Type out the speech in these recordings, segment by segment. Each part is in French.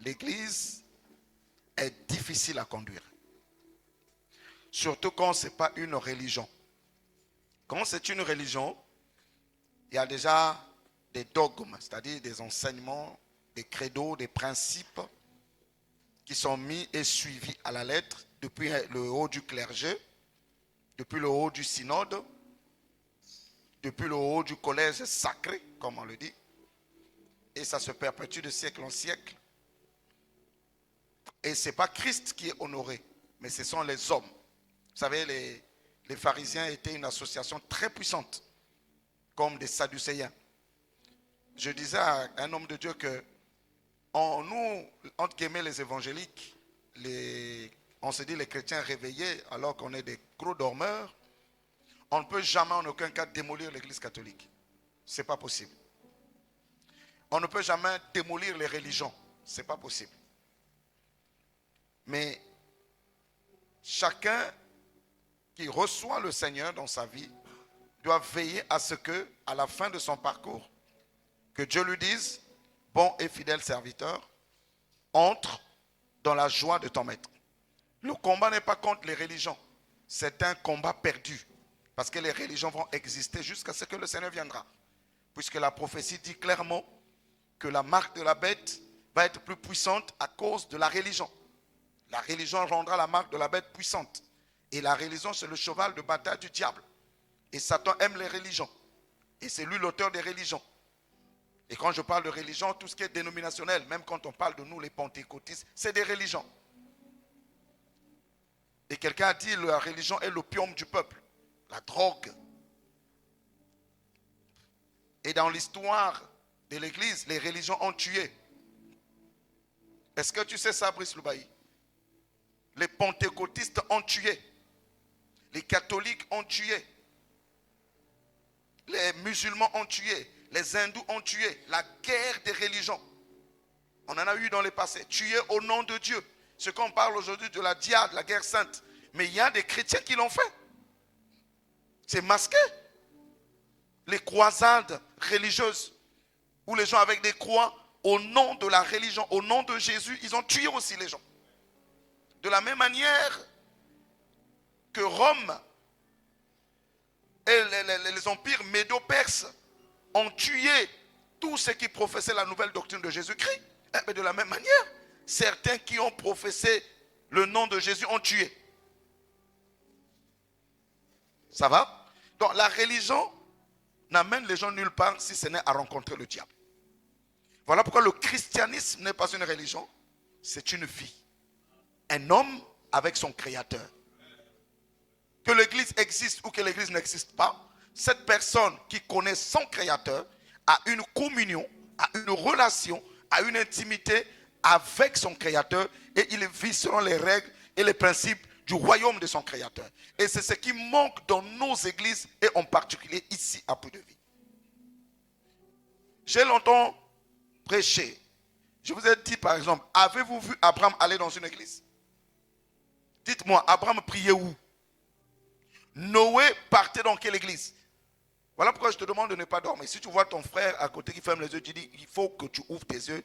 l'église est difficile à conduire. Surtout quand ce n'est pas une religion. Quand c'est une religion, il y a déjà des dogmes, c'est-à-dire des enseignements, des credos, des principes qui sont mis et suivis à la lettre depuis le haut du clergé, depuis le haut du synode, depuis le haut du collège sacré, comme on le dit. Et ça se perpétue de siècle en siècle. Et ce n'est pas Christ qui est honoré, mais ce sont les hommes. Vous savez, les pharisiens étaient une association très puissante, comme des sadducéens. Je disais à un homme de Dieu que nous, entre guillemets les évangéliques, on se dit les chrétiens réveillés alors qu'on est des gros dormeurs, on ne peut jamais en aucun cas démolir l'église catholique. Ce n'est pas possible. On ne peut jamais démolir les religions. Ce n'est pas possible. Mais chacun qui reçoit le Seigneur dans sa vie doit veiller à ce que, à la fin de son parcours, que Dieu lui dise, bon et fidèle serviteur, entre dans la joie de ton maître. Le combat n'est pas contre les religions. C'est un combat perdu. Parce que les religions vont exister jusqu'à ce que le Seigneur viendra. Puisque la prophétie dit clairement que la marque de la bête va être plus puissante à cause de la religion. La religion rendra la marque de la bête puissante. Et la religion, c'est le cheval de bataille du diable. Et Satan aime les religions. Et c'est lui l'auteur des religions. Et quand je parle de religion, tout ce qui est dénominationnel, même quand on parle de nous les pentecôtistes, c'est des religions. Et quelqu'un a dit la religion est l'opium du peuple, la drogue. Et dans l'histoire de l'église, les religions ont tué. Est-ce que tu sais ça, Brice Loubaï? Les pentecôtistes ont tué. Les catholiques ont tué. Les musulmans ont tué. Les hindous ont tué. La guerre des religions. On en a eu dans le passé. Tué au nom de Dieu. Ce qu'on parle aujourd'hui de la diade, la guerre sainte. Mais il y a des chrétiens qui l'ont fait. C'est masqué. Les croisades religieuses. Où les gens avec des croix, au nom de la religion, au nom de Jésus, ils ont tué aussi les gens. De la même manière que Rome et les empires médo-perses ont tué tous ceux qui professaient la nouvelle doctrine de Jésus-Christ. Mais de la même manière, certains qui ont professé le nom de Jésus ont tué. Ça va? Donc la religion n'amène les gens nulle part si ce n'est à rencontrer le diable. Voilà pourquoi le christianisme n'est pas une religion, c'est une vie. Un homme avec son créateur. Que l'église existe ou que l'église n'existe pas, cette personne qui connaît son créateur a une communion, a une relation, a une intimité avec son créateur et il vit selon les règles et les principes du royaume de son créateur. Et c'est ce qui manque dans nos églises et en particulier ici à Puy de Vie. J'ai longtemps prêché. Je vous ai dit par exemple, avez-vous vu Abraham aller dans une église? Dites-moi, Abraham priait où? Noé partait dans quelle église? Voilà pourquoi je te demande de ne pas dormir. Si tu vois ton frère à côté qui ferme les yeux, tu dis, il faut que tu ouvres tes yeux,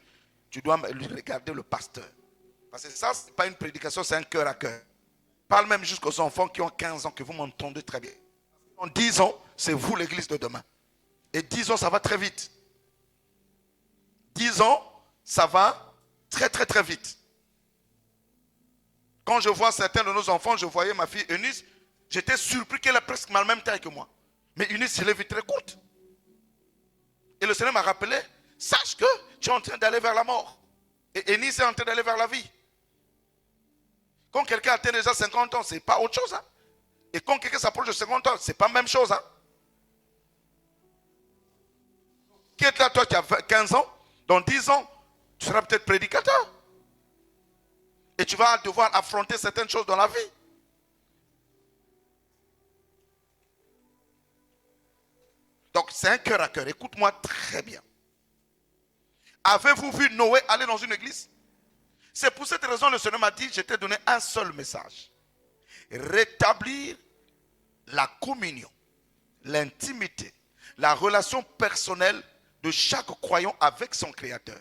tu dois lui regarder le pasteur. Parce que ça, ce n'est pas une prédication, c'est un cœur à cœur. Parle même jusqu'aux enfants qui ont 15 ans, que vous m'entendez très bien. En 10 ans, c'est vous l'église de demain. Et 10 ans, ça va très vite. 10 ans, ça va très très très vite. Quand je vois certains de nos enfants, je voyais ma fille Eunice, j'étais surpris qu'elle a presque la même taille que moi. Mais Eunice, je l'ai vue très courte. Et le Seigneur m'a rappelé, sache que tu es en train d'aller vers la mort. Et Eunice est en train d'aller vers la vie. Quand quelqu'un atteint déjà 50 ans, ce n'est pas autre chose. Hein? Et quand quelqu'un s'approche de 50 ans, ce n'est pas la même chose. Hein? Qui est là, toi qui as 15 ans, dans 10 ans, tu seras peut-être prédicateur. Et tu vas devoir affronter certaines choses dans la vie. Donc c'est un cœur à cœur. Écoute-moi très bien. Avez-vous vu Noé aller dans une église? C'est pour cette raison que le Seigneur m'a dit, je t'ai donné un seul message. Rétablir la communion, l'intimité, la relation personnelle de chaque croyant avec son Créateur.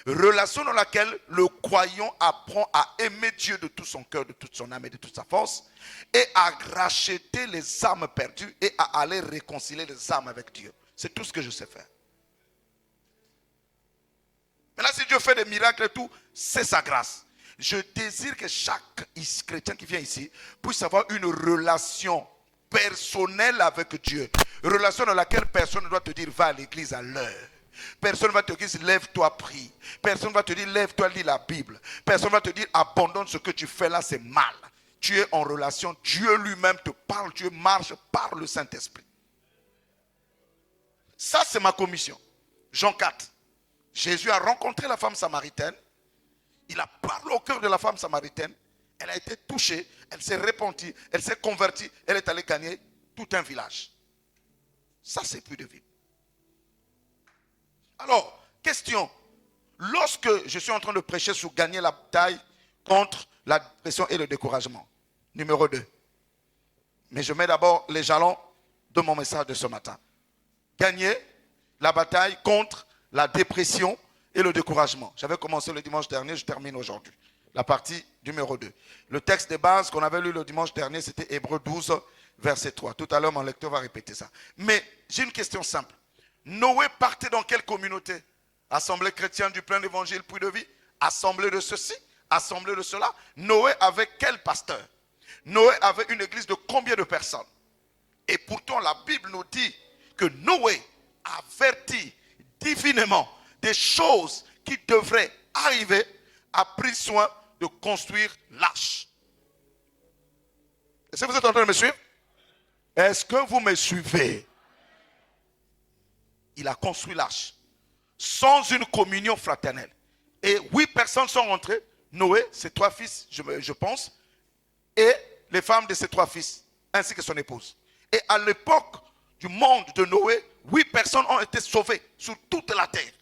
Relation dans laquelle le croyant apprend à aimer Dieu de tout son cœur, de toute son âme et de toute sa force, et à racheter les âmes perdues et à aller réconcilier les âmes avec Dieu. C'est tout ce que je sais faire. Maintenant, si Dieu fait des miracles et tout, c'est sa grâce. Je désire que chaque chrétien qui vient ici puisse avoir une relation personnelle avec Dieu. Relation dans laquelle personne ne doit te dire va à l'église à l'heure. Personne ne va te dire lève-toi, prie. Personne ne va te dire lève-toi, lis la Bible. Personne ne va te dire abandonne ce que tu fais là, c'est mal. Tu es en relation, Dieu lui-même te parle, Dieu marche par le Saint-Esprit. Ça, c'est ma commission. Jean 4. Jésus a rencontré la femme samaritaine. Il a parlé au cœur de la femme samaritaine. Elle a été touchée, elle s'est repentie, elle s'est convertie, elle est allée gagner tout un village. Ça, c'est plus de vie. Alors, question. Lorsque je suis en train de prêcher sur gagner la bataille contre la dépression et le découragement, numéro 2. Mais je mets d'abord les jalons de mon message de ce matin. Gagner la bataille contre la dépression et le découragement. J'avais commencé le dimanche dernier, je termine aujourd'hui. La partie numéro 2. Le texte de base qu'on avait lu le dimanche dernier, c'était Hébreux 12, verset 3. Tout à l'heure, mon lecteur va répéter ça. Mais j'ai une question simple. Noé partait dans quelle communauté? Assemblée chrétienne du plein évangile, puits de vie? Assemblée de ceci? Assemblée de cela? Noé avait quel pasteur? Noé avait une église de combien de personnes? Et pourtant, la Bible nous dit que Noé avertit divinement des choses qui devraient arriver, a pris soin de construire l'arche. Est-ce que vous êtes en train de me suivre? Est-ce que vous me suivez? Il a construit l'arche sans une communion fraternelle. Et 8 personnes sont rentrées. Noé, ses 3 fils, je pense, et les femmes de ses 3 fils, ainsi que son épouse. Et à l'époque du monde de Noé, 8 personnes ont été sauvées sur toute la terre.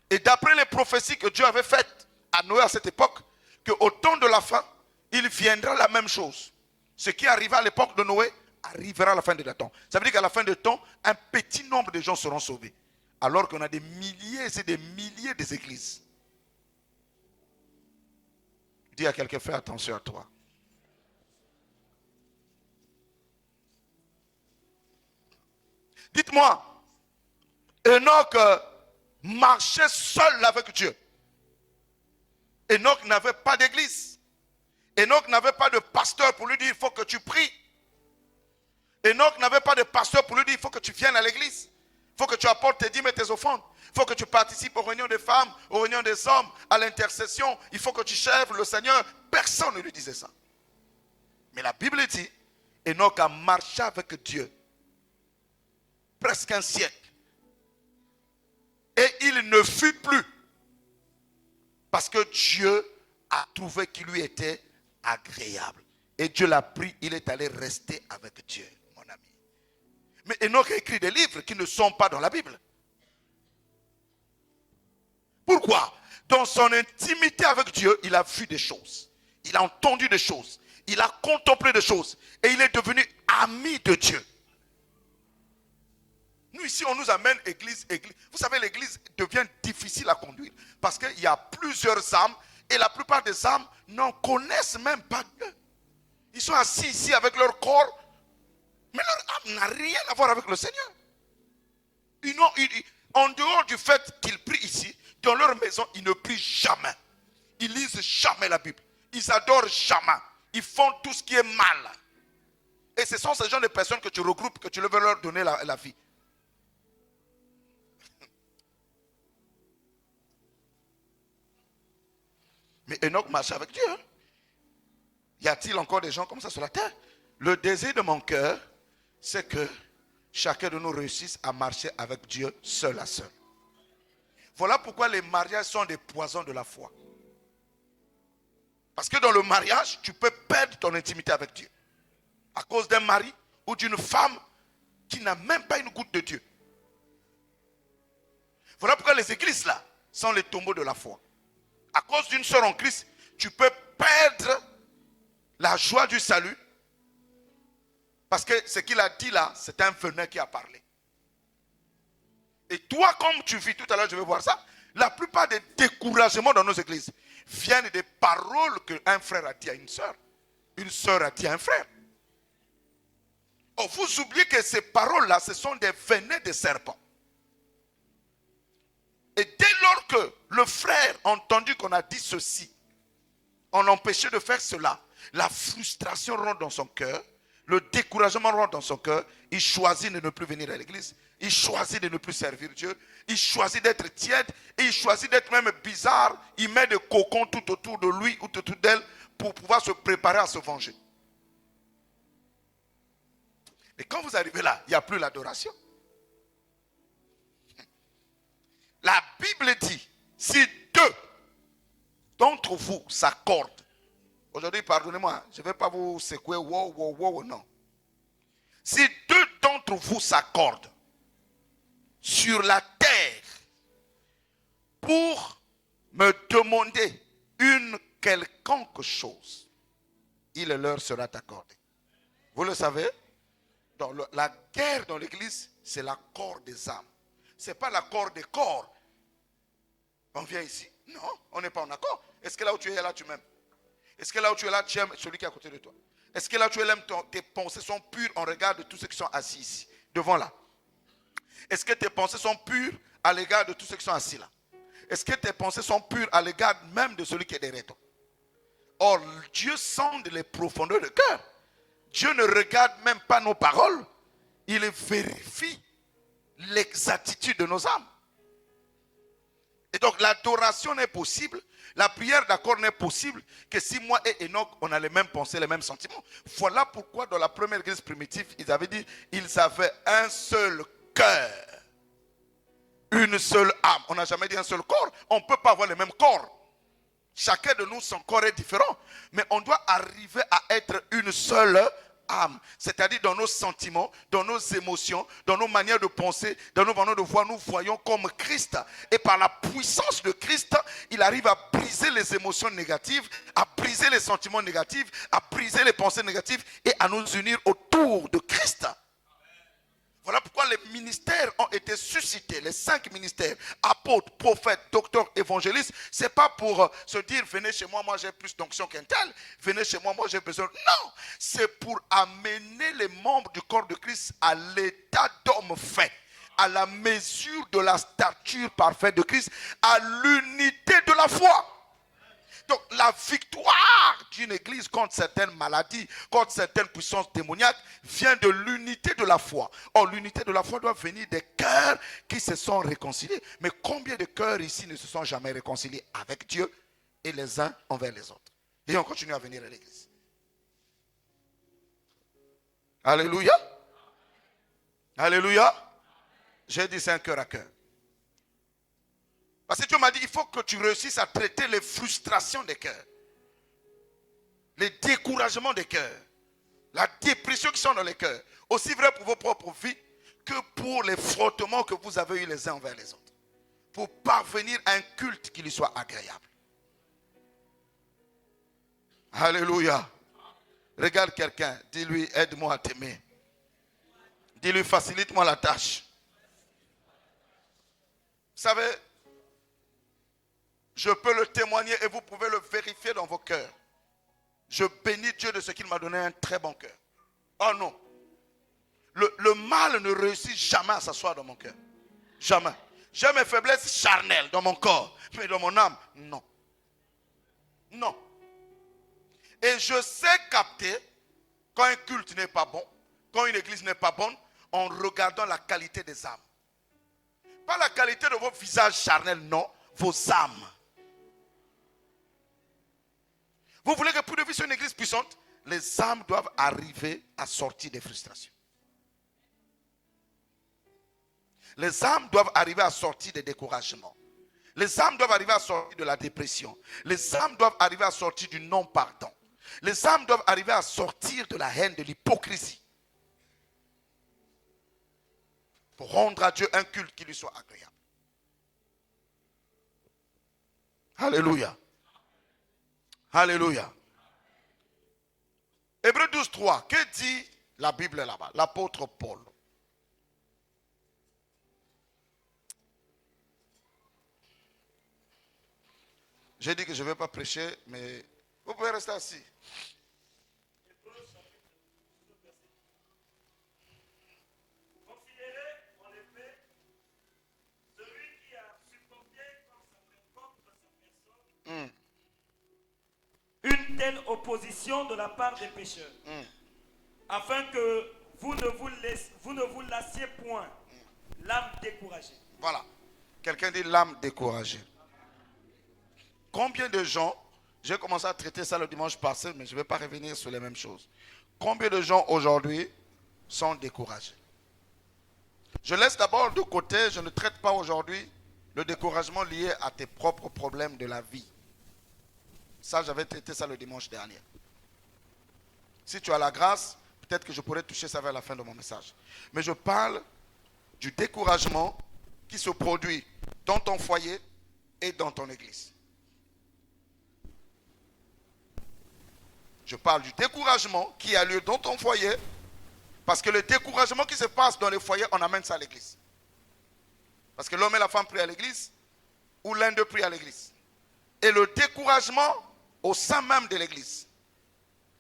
Et d'après les prophéties que Dieu avait faites à Noé à cette époque, qu'au temps de la fin, il viendra la même chose. Ce qui arriva à l'époque de Noé arrivera à la fin de temps. Ça veut dire qu'à la fin de temps, un petit nombre de gens seront sauvés. Alors qu'on a des milliers et des milliers d'églises. Dis à quelqu'un, fais attention à toi. Dites-moi, Enoch marchait seul avec Dieu. Enoch n'avait pas d'église. Enoch n'avait pas de pasteur pour lui dire il faut que tu pries. Enoch n'avait pas de pasteur pour lui dire il faut que tu viennes à l'église. Il faut que tu apportes tes dîmes et tes offrandes. Il faut que tu participes aux réunions des femmes, aux réunions des hommes, à l'intercession. Il faut que tu serves le Seigneur. Personne ne lui disait ça. Mais la Bible dit, Enoch a marché avec Dieu presque un siècle. Et il ne fut plus. Parce que Dieu a trouvé qu'il lui était agréable. Et Dieu l'a pris, il est allé rester avec Dieu, mon ami. Mais Enoch a écrit des livres qui ne sont pas dans la Bible. Pourquoi? Dans son intimité avec Dieu, il a vu des choses. Il a entendu des choses. Il a contemplé des choses. Et il est devenu ami de Dieu. Nous ici, on nous amène église. Vous savez, l'église devient difficile à conduire. Parce qu'il y a plusieurs âmes. Et la plupart des âmes n'en connaissent même pas Dieu. Ils sont assis ici avec leur corps. Mais leur âme n'a rien à voir avec le Seigneur. En dehors du fait qu'ils prient ici, dans leur maison, ils ne prient jamais. Ils lisent jamais la Bible. Ils adorent jamais. Ils font tout ce qui est mal. Et ce sont ces gens de personnes que tu regroupes, que tu veux leur donner la vie. Mais Enoch marchait avec Dieu. Y a-t-il encore des gens comme ça sur la terre? Le désir de mon cœur, c'est que chacun de nous réussisse à marcher avec Dieu seul à seul. Voilà pourquoi les mariages sont des poisons de la foi. Parce que dans le mariage, tu peux perdre ton intimité avec Dieu. À cause d'un mari ou d'une femme qui n'a même pas une goutte de Dieu. Voilà pourquoi les églises là sont les tombeaux de la foi. À cause d'une sœur en Christ, tu peux perdre la joie du salut. Parce que ce qu'il a dit là, c'est un venin qui a parlé. Et toi, comme tu vis, tout à l'heure, je vais voir ça, la plupart des découragements dans nos églises viennent des paroles qu'un frère a dit à une sœur a dit à un frère. Oh, vous oubliez que ces paroles-là, ce sont des venins de serpents. Et dès lors que le frère a entendu qu'on a dit ceci, on l'empêchait de faire cela, la frustration rentre dans son cœur, le découragement rentre dans son cœur, il choisit de ne plus venir à l'église, il choisit de ne plus servir Dieu, il choisit d'être tiède, et il choisit d'être même bizarre, il met des cocons tout autour de lui ou tout autour d'elle pour pouvoir se préparer à se venger. Et quand vous arrivez là, il n'y a plus l'adoration. La Bible dit, si deux d'entre vous s'accordent, aujourd'hui, pardonnez-moi, je ne vais pas vous secouer, wow, non. Si deux d'entre vous s'accordent sur la terre pour me demander une quelconque chose, il leur sera accordé. Vous le savez? Donc, la guerre dans l'église, c'est l'accord des âmes. Ce n'est pas l'accord des corps. On vient ici. Non, on n'est pas en accord. Est-ce que là où tu es, là tu m'aimes? Est-ce que là où tu es, là tu aimes celui qui est à côté de toi? Est-ce que là où tu es, là, tes pensées sont pures en regard de tous ceux qui sont assis ici, devant là? Est-ce que tes pensées sont pures à l'égard de tous ceux qui sont assis là? Est-ce que tes pensées sont pures à l'égard même de celui qui est derrière toi? Or, Dieu sonde les profondeurs de cœur. Dieu ne regarde même pas nos paroles. Il vérifie l'exactitude de nos âmes. Et donc l'adoration n'est possible, la prière d'accord n'est possible que si moi et Enoch, on a les mêmes pensées, les mêmes sentiments. Voilà pourquoi dans la première église primitive, ils avaient dit, ils avaient un seul cœur, une seule âme. On n'a jamais dit un seul corps, on ne peut pas avoir le même corps. Chacun de nous, son corps est différent. Mais on doit arriver à être une seule âme. C'est-à-dire dans nos sentiments, dans nos émotions, dans nos manières de penser, dans nos manières de voir, nous voyons comme Christ. Et par la puissance de Christ, il arrive à briser les émotions négatives, à briser les sentiments négatifs, à briser les pensées négatives et à nous unir autour de Christ. Voilà pourquoi les ministères ont été suscités, les 5 ministères, apôtres, prophètes, docteurs, évangélistes. Ce n'est pas pour se dire, venez chez moi, moi j'ai plus d'onction qu'un tel. Venez chez moi, moi j'ai besoin. Non, c'est pour amener les membres du corps de Christ à l'état d'homme fait, à la mesure de la stature parfaite de Christ, à l'unité de la foi. Donc la victoire d'une église contre certaines maladies, contre certaines puissances démoniaques, vient de l'unité de la foi. Or, l'unité de la foi doit venir des cœurs qui se sont réconciliés. Mais combien de cœurs ici ne se sont jamais réconciliés avec Dieu et les uns envers les autres? Et on continue à venir à l'église. Alléluia. Alléluia. J'ai dit c'est un cœur à cœur. Parce que Dieu m'a dit, il faut que tu réussisses à traiter les frustrations des cœurs, les découragements des cœurs, la dépression qui sont dans les cœurs. Aussi vrai pour vos propres vies que pour les frottements que vous avez eus les uns envers les autres. Pour parvenir à un culte qui lui soit agréable. Alléluia. Regarde quelqu'un, dis-lui, aide-moi à t'aimer. Dis-lui, facilite-moi la tâche. Vous savez, je peux le témoigner et vous pouvez le vérifier dans vos cœurs. Je bénis Dieu de ce qu'il m'a donné un très bon cœur. Oh non. Le mal ne réussit jamais à s'asseoir dans mon cœur. Jamais. J'ai mes faiblesses charnelles dans mon corps. Mais dans mon âme, non. Non. Et je sais capter quand un culte n'est pas bon, quand une église n'est pas bonne, en regardant la qualité des âmes. Pas la qualité de vos visages charnels, non. Vos âmes. Vous voulez que pour de vie sur une église puissante, les âmes doivent arriver à sortir des frustrations. Les âmes doivent arriver à sortir des découragements. Les âmes doivent arriver à sortir de la dépression. Les âmes doivent arriver à sortir du non-pardon. Les âmes doivent arriver à sortir de la haine, de l'hypocrisie. Pour rendre à Dieu un culte qui lui soit agréable. Alléluia. Alléluia. Hébreux 12, 3. Que dit la Bible là-bas? L'apôtre Paul. J'ai dit que je ne vais pas prêcher, mais vous pouvez rester assis. Considérez en effet celui qui a supporté contre sa personne une telle opposition de la part des pécheurs, afin que vous ne vous lassiez point l'âme découragée. Voilà. Quelqu'un dit l'âme découragée. Combien de gens, j'ai commencé à traiter ça le dimanche passé, mais je ne vais pas revenir sur les mêmes choses. Combien de gens aujourd'hui sont découragés? Je laisse d'abord de côté, je ne traite pas aujourd'hui le découragement lié à tes propres problèmes de la vie. Ça, j'avais traité ça le dimanche dernier. Si tu as la grâce, peut-être que je pourrais toucher ça vers la fin de mon message. Mais je parle du découragement qui se produit dans ton foyer et dans ton église. Je parle du découragement qui a lieu dans ton foyer, parce que le découragement qui se passe dans les foyers, on amène ça à l'église. Parce que l'homme et la femme prient à l'église, ou l'un d'eux prie à l'église. Et le découragement au sein même de l'église,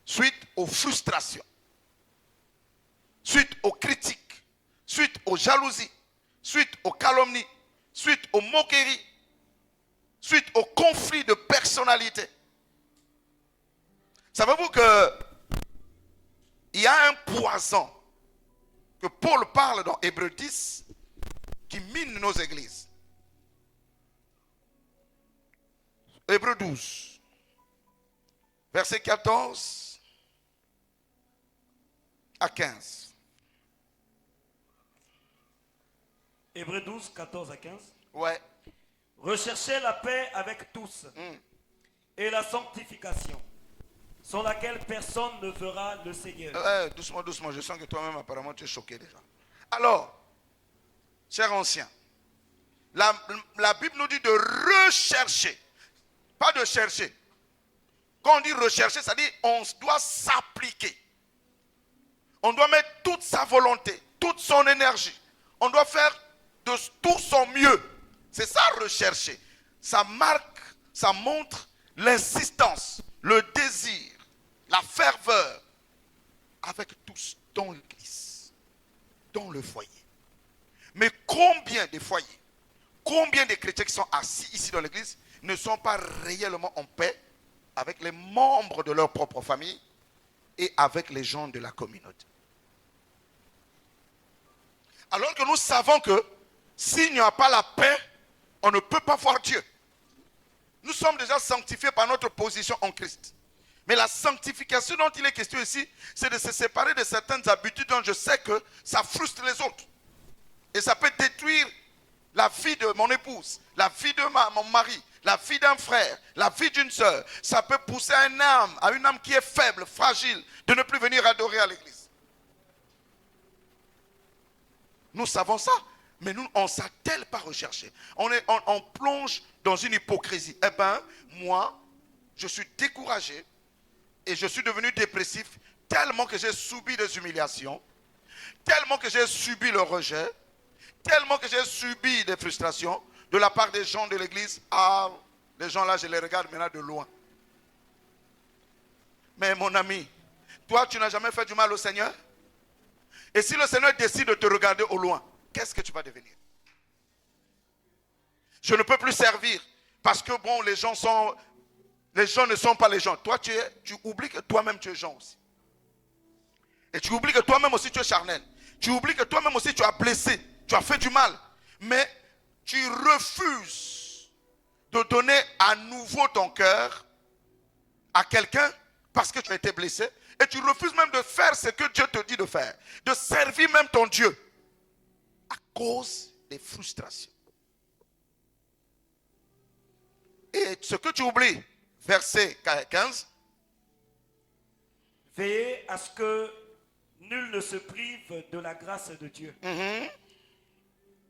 suite aux frustrations, suite aux critiques, suite aux jalousies, suite aux calomnies, suite aux moqueries, suite aux conflits de personnalité. Savez-vous que il y a un poison que Paul parle dans Hébreux 10 qui mine nos églises. Hébreux 12, verset 14 à 15. Hébreux 12, 14 à 15. Ouais. Recherchez la paix avec tous et la sanctification, sans laquelle personne ne verra le Seigneur. Doucement, doucement. Je sens que toi-même, apparemment, tu es choqué déjà. Alors, chers anciens, la Bible nous dit de rechercher, pas de chercher. Quand on dit rechercher, ça dit on doit s'appliquer. On doit mettre toute sa volonté, toute son énergie. On doit faire de tout son mieux. C'est ça, rechercher. Ça marque, ça montre l'insistance, le désir, la ferveur, avec tous dans l'église, dans le foyer. Mais combien de foyers, combien de chrétiens qui sont assis ici dans l'église ne sont pas réellement en paix avec les membres de leur propre famille et avec les gens de la communauté? Alors que nous savons que s'il n'y a pas la paix, on ne peut pas voir Dieu. Nous sommes déjà sanctifiés par notre position en Christ. Mais la sanctification dont il est question ici, c'est de se séparer de certaines habitudes dont je sais que ça frustre les autres. Et ça peut détruire la vie de mon épouse, la vie de mon mari, la vie d'un frère, la vie d'une sœur. Ça peut pousser à une âme qui est faible, fragile, de ne plus venir adorer à l'église. Nous savons ça, mais nous, on ne s'attelle pas à rechercher. On plonge dans une hypocrisie. Eh bien, moi, je suis découragé et je suis devenu dépressif tellement que j'ai subi des humiliations, tellement que j'ai subi le rejet, tellement que j'ai subi des frustrations de la part des gens de l'église. Ah, les gens là, je les regarde maintenant de loin. Mais mon ami, toi, tu n'as jamais fait du mal au Seigneur? Et si le Seigneur décide de te regarder au loin, qu'est-ce que tu vas devenir? Je ne peux plus servir parce que bon, les gens ne sont pas les gens. Toi, tu oublies que toi-même tu es gens aussi. Et tu oublies que toi-même aussi tu es charnel. Tu oublies que toi-même aussi tu as blessé, tu as fait du mal. Mais tu refuses de donner à nouveau ton cœur à quelqu'un parce que tu as été blessé. Et tu refuses même de faire ce que Dieu te dit de faire. De servir même ton Dieu. À cause des frustrations. Et ce que tu oublies, verset 15. Veillez à ce que nul ne se prive de la grâce de Dieu.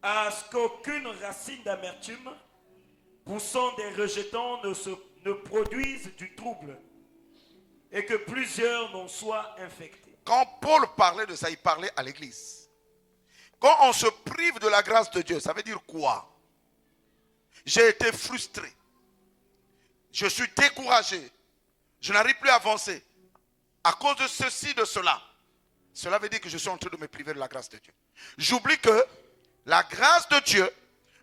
À ce qu'aucune racine d'amertume poussant des rejetons ne produise du trouble. Et que plusieurs n'en soient infectés. Quand Paul parlait de ça, il parlait à l'église. Quand on se prive de la grâce de Dieu, ça veut dire quoi? J'ai été frustré. je suis découragé, je n'arrive plus à avancer à cause de ceci, de cela, cela veut dire que je suis en train de me priver de la grâce de Dieu. J'oublie que la grâce de Dieu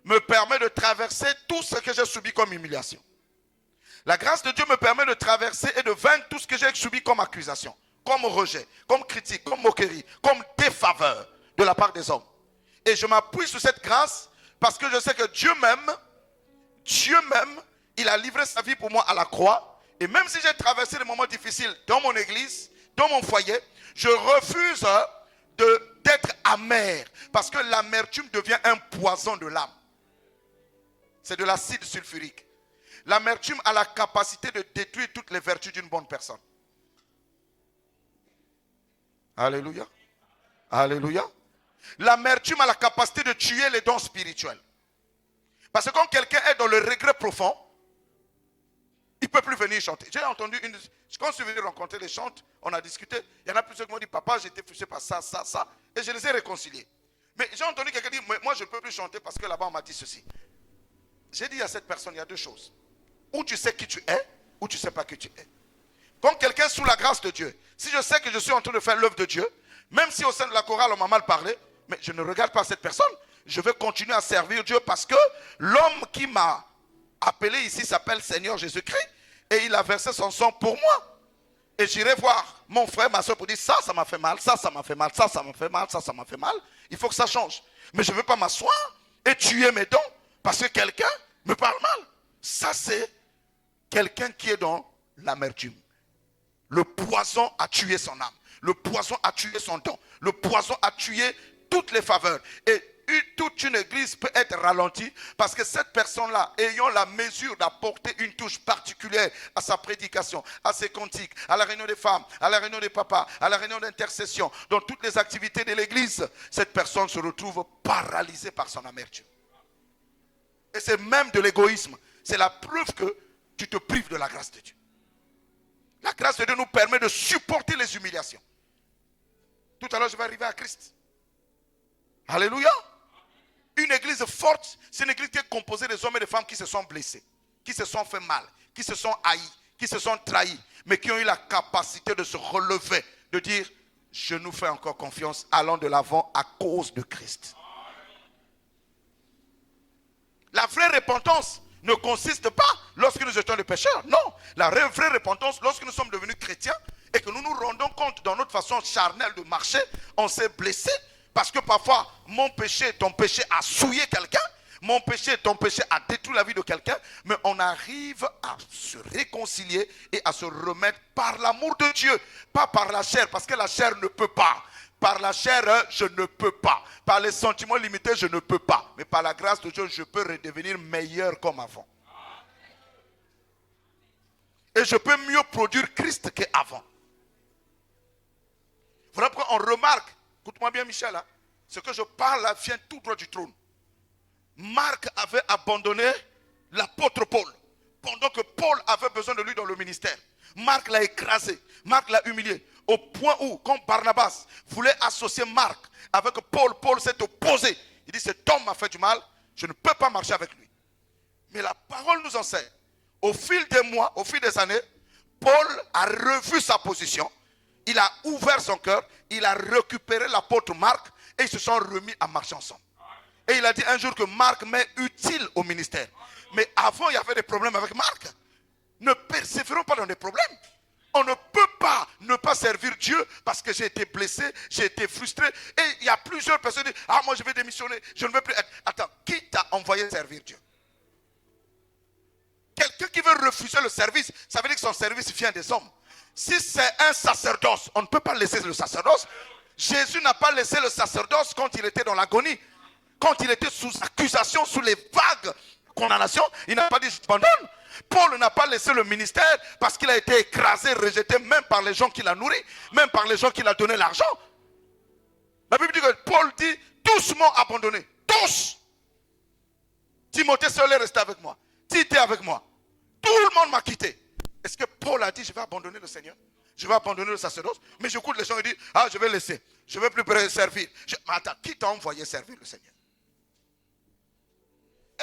me permet de traverser tout ce que j'ai subi comme humiliation. La grâce de Dieu me permet de traverser et de vaincre tout ce que j'ai subi comme accusation, comme rejet, comme critique, comme moquerie, comme défaveur de la part des hommes. Et je m'appuie sur cette grâce parce que je sais que Dieu même, il a livré sa vie pour moi à la croix. Et même si j'ai traversé des moments difficiles dans mon église, dans mon foyer, je refuse d'être amer. Parce que l'amertume devient un poison de l'âme. C'est de l'acide sulfurique. L'amertume a la capacité de détruire toutes les vertus d'une bonne personne. Alléluia. Alléluia. L'amertume a la capacité de tuer les dons spirituels. Parce que quand quelqu'un est dans le regret profond, il ne peut plus venir chanter. J'ai entendu quand je suis venu rencontrer les chantes, on a discuté. Il y en a plusieurs qui m'ont dit, papa, j'étais frustré par ça. Et je les ai réconciliés. Mais j'ai entendu quelqu'un dire, moi je ne peux plus chanter parce que là-bas on m'a dit ceci. J'ai dit à cette personne, il y a deux choses. Ou tu sais qui tu es, ou tu ne sais pas qui tu es. Quand quelqu'un est sous la grâce de Dieu, si je sais que je suis en train de faire l'œuvre de Dieu, même si au sein de la chorale on m'a mal parlé, mais je ne regarde pas cette personne. Je vais continuer à servir Dieu parce que l'homme qui m'a appelé ici s'appelle Seigneur Jésus-Christ et il a versé son sang pour moi. Et j'irai voir mon frère, ma soeur pour dire ça m'a fait mal, ça m'a fait mal, ça m'a fait mal, ça m'a fait mal. Il faut que ça change. Mais je ne veux pas m'asseoir et tuer mes dons parce que quelqu'un me parle mal. Ça c'est quelqu'un qui est dans l'amertume. Le poison a tué son âme. Le poison a tué son don. Le poison a tué toutes les faveurs. Et toute une église peut être ralentie parce que cette personne-là, ayant la mesure d'apporter une touche particulière à sa prédication, à ses cantiques, à la réunion des femmes, à la réunion des papas, à la réunion d'intercession, dans toutes les activités de l'église, cette personne se retrouve paralysée par son amertume. Et c'est même de l'égoïsme. C'est la preuve que tu te prives de la grâce de Dieu. La grâce de Dieu nous permet de supporter les humiliations. Tout à l'heure, je vais arriver à Christ. Alléluia. Une église forte, c'est une église qui est composée des hommes et des femmes qui se sont blessés, qui se sont fait mal, qui se sont haïs, qui se sont trahis, mais qui ont eu la capacité de se relever, de dire, je nous fais encore confiance, allons de l'avant à cause de Christ. La vraie repentance ne consiste pas lorsque nous étions des pécheurs. Non, la vraie repentance, lorsque nous sommes devenus chrétiens et que nous nous rendons compte dans notre façon charnelle de marcher, on s'est blessé parce que parfois mon péché, ton péché a souillé quelqu'un, mon péché, ton péché a détruit la vie de quelqu'un, mais on arrive à se réconcilier et à se remettre par l'amour de Dieu, pas par la chair, parce que la chair ne peut pas. Par la chair, je ne peux pas. Par les sentiments limités, je ne peux pas. Mais par la grâce de Dieu, je peux redevenir meilleur comme avant. Et je peux mieux produire Christ qu'avant. Voilà pourquoi on remarque, écoute-moi bien Michel, hein, ce que je parle là vient tout droit du trône. Marc avait abandonné l'apôtre Paul, pendant que Paul avait besoin de lui dans le ministère. Marc l'a écrasé, Marc l'a humilié. Au point où, quand Barnabas voulait associer Marc avec Paul, Paul s'est opposé. Il dit, cet homme m'a fait du mal, je ne peux pas marcher avec lui. Mais la parole nous enseigne. Au fil des mois, au fil des années, Paul a revu sa position. Il a ouvert son cœur, il a récupéré l'apôtre Marc et ils se sont remis à marcher ensemble. Et il a dit un jour que Marc m'est utile au ministère. Mais avant, il y avait des problèmes avec Marc. Ne persévérons pas dans des problèmes. On ne peut pas ne pas servir Dieu parce que j'ai été blessé, j'ai été frustré. Et il y a plusieurs personnes qui disent, ah moi je vais démissionner, je ne veux plus être. Attends, qui t'a envoyé servir Dieu? Quelqu'un qui veut refuser le service, ça veut dire que son service vient des hommes. Si c'est un sacerdoce, on ne peut pas laisser le sacerdoce. Jésus n'a pas laissé le sacerdoce quand il était dans l'agonie. Quand il était sous accusation, sous les vagues condamnations, il n'a pas dit j'abandonne. Paul n'a pas laissé le ministère parce qu'il a été écrasé, rejeté même par les gens qui l'ont nourri, même par les gens qui l'ont donné l'argent. La Bible dit que Paul dit, tous m'ont abandonné, tous. Timothée seul est resté avec moi, Tite est avec moi, tout le monde m'a quitté. Est-ce que Paul a dit, je vais abandonner le Seigneur? Je vais abandonner le sacerdoce? Mais j'écoute les gens et dis, ah je vais laisser, je ne vais plus servir. Mais attends, qui t'a envoyé servir le Seigneur?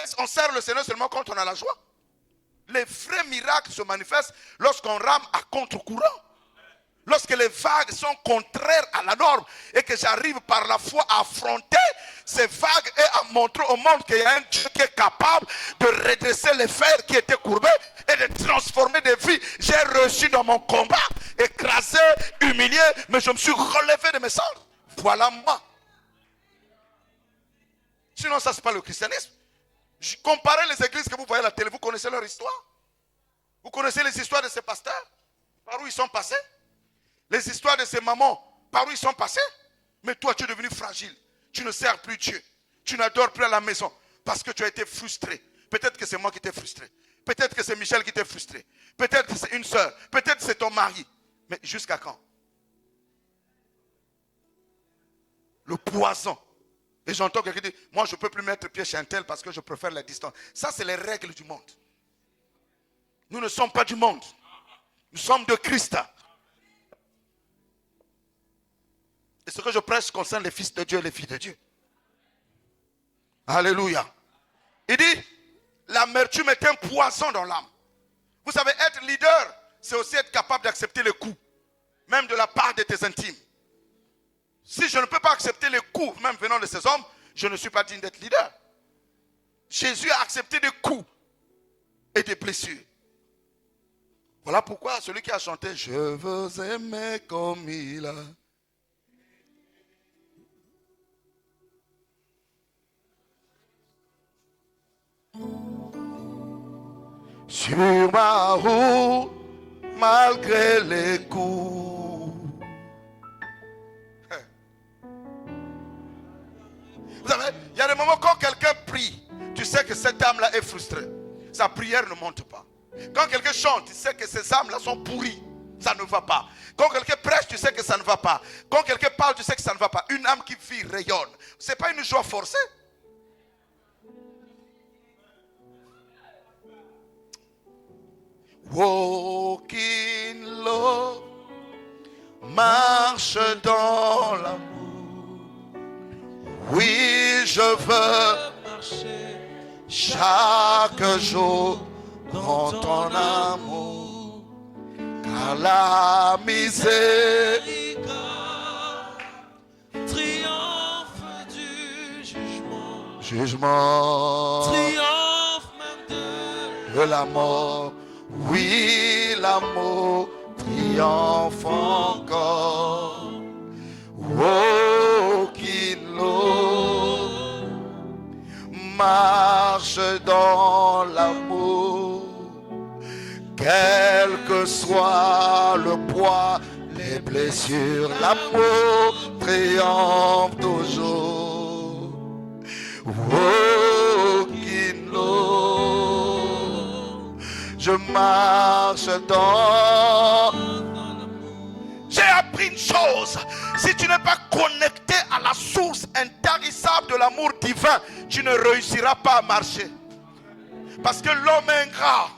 Est-ce qu'on sert le Seigneur seulement quand on a la joie? Les vrais miracles se manifestent lorsqu'on rame à contre-courant. Lorsque les vagues sont contraires à la norme et que j'arrive par la foi à affronter ces vagues et à montrer au monde qu'il y a un Dieu qui est capable de redresser les fers qui étaient courbés et de transformer des vies. J'ai reçu dans mon combat, écrasé, humilié, mais je me suis relevé de mes cendres. Voilà moi. Sinon, ça, c'est pas le christianisme. Comparez les églises que vous voyez à la télé, vous connaissez leur histoire. Vous connaissez les histoires de ces pasteurs, par où ils sont passés. Les histoires de ces mamans, par où ils sont passés. Mais toi, tu es devenu fragile. Tu ne sers plus Dieu. Tu n'adores plus à la maison parce que tu as été frustré. Peut-être que c'est moi qui t'ai frustré. Peut-être que c'est Michel qui t'ai frustré. Peut-être que c'est une soeur. Peut-être que c'est ton mari. Mais jusqu'à quand? Le poison. Et j'entends quelqu'un dire, moi je ne peux plus mettre pied chez un tel parce que je préfère la distance. Ça, c'est les règles du monde. Nous ne sommes pas du monde. Nous sommes de Christ. Et ce que je prêche concerne les fils de Dieu et les filles de Dieu. Alléluia. Il dit, l'amertume est un poison dans l'âme. Vous savez, être leader, c'est aussi être capable d'accepter les coups, même de la part de tes intimes. Si je ne peux pas accepter les coups, même venant de ces hommes, je ne suis pas digne d'être leader. Jésus a accepté des coups et des blessures. Voilà pourquoi celui qui a chanté « Je veux aimer comme il a ». Sur ma route, malgré les coups. Vous savez, il y a des moments quand quelqu'un prie, tu sais que cette âme-là est frustrée. Sa prière ne monte pas. Quand quelqu'un chante, tu sais que ces âmes-là sont pourries. Ça ne va pas. Quand quelqu'un prêche, tu sais que ça ne va pas. Quand quelqu'un parle, tu sais que ça ne va pas. Une âme qui vit rayonne. Ce n'est pas une joie forcée. Walk in love, marche dans l'amour. Oui, je veux marcher chaque jour dans ton amour, car la misère triomphe du jugement, triomphe même de la mort. Oui, l'amour triomphe encore. Walk in love, marche dans l'amour. Quel que soit le poids, les blessures, l'amour triomphe toujours. Walk in love. Je marche dans... J'ai appris une chose. Si tu n'es pas connecté à la source intarissable de l'amour divin, tu ne réussiras pas à marcher. Parce que l'homme est ingrat.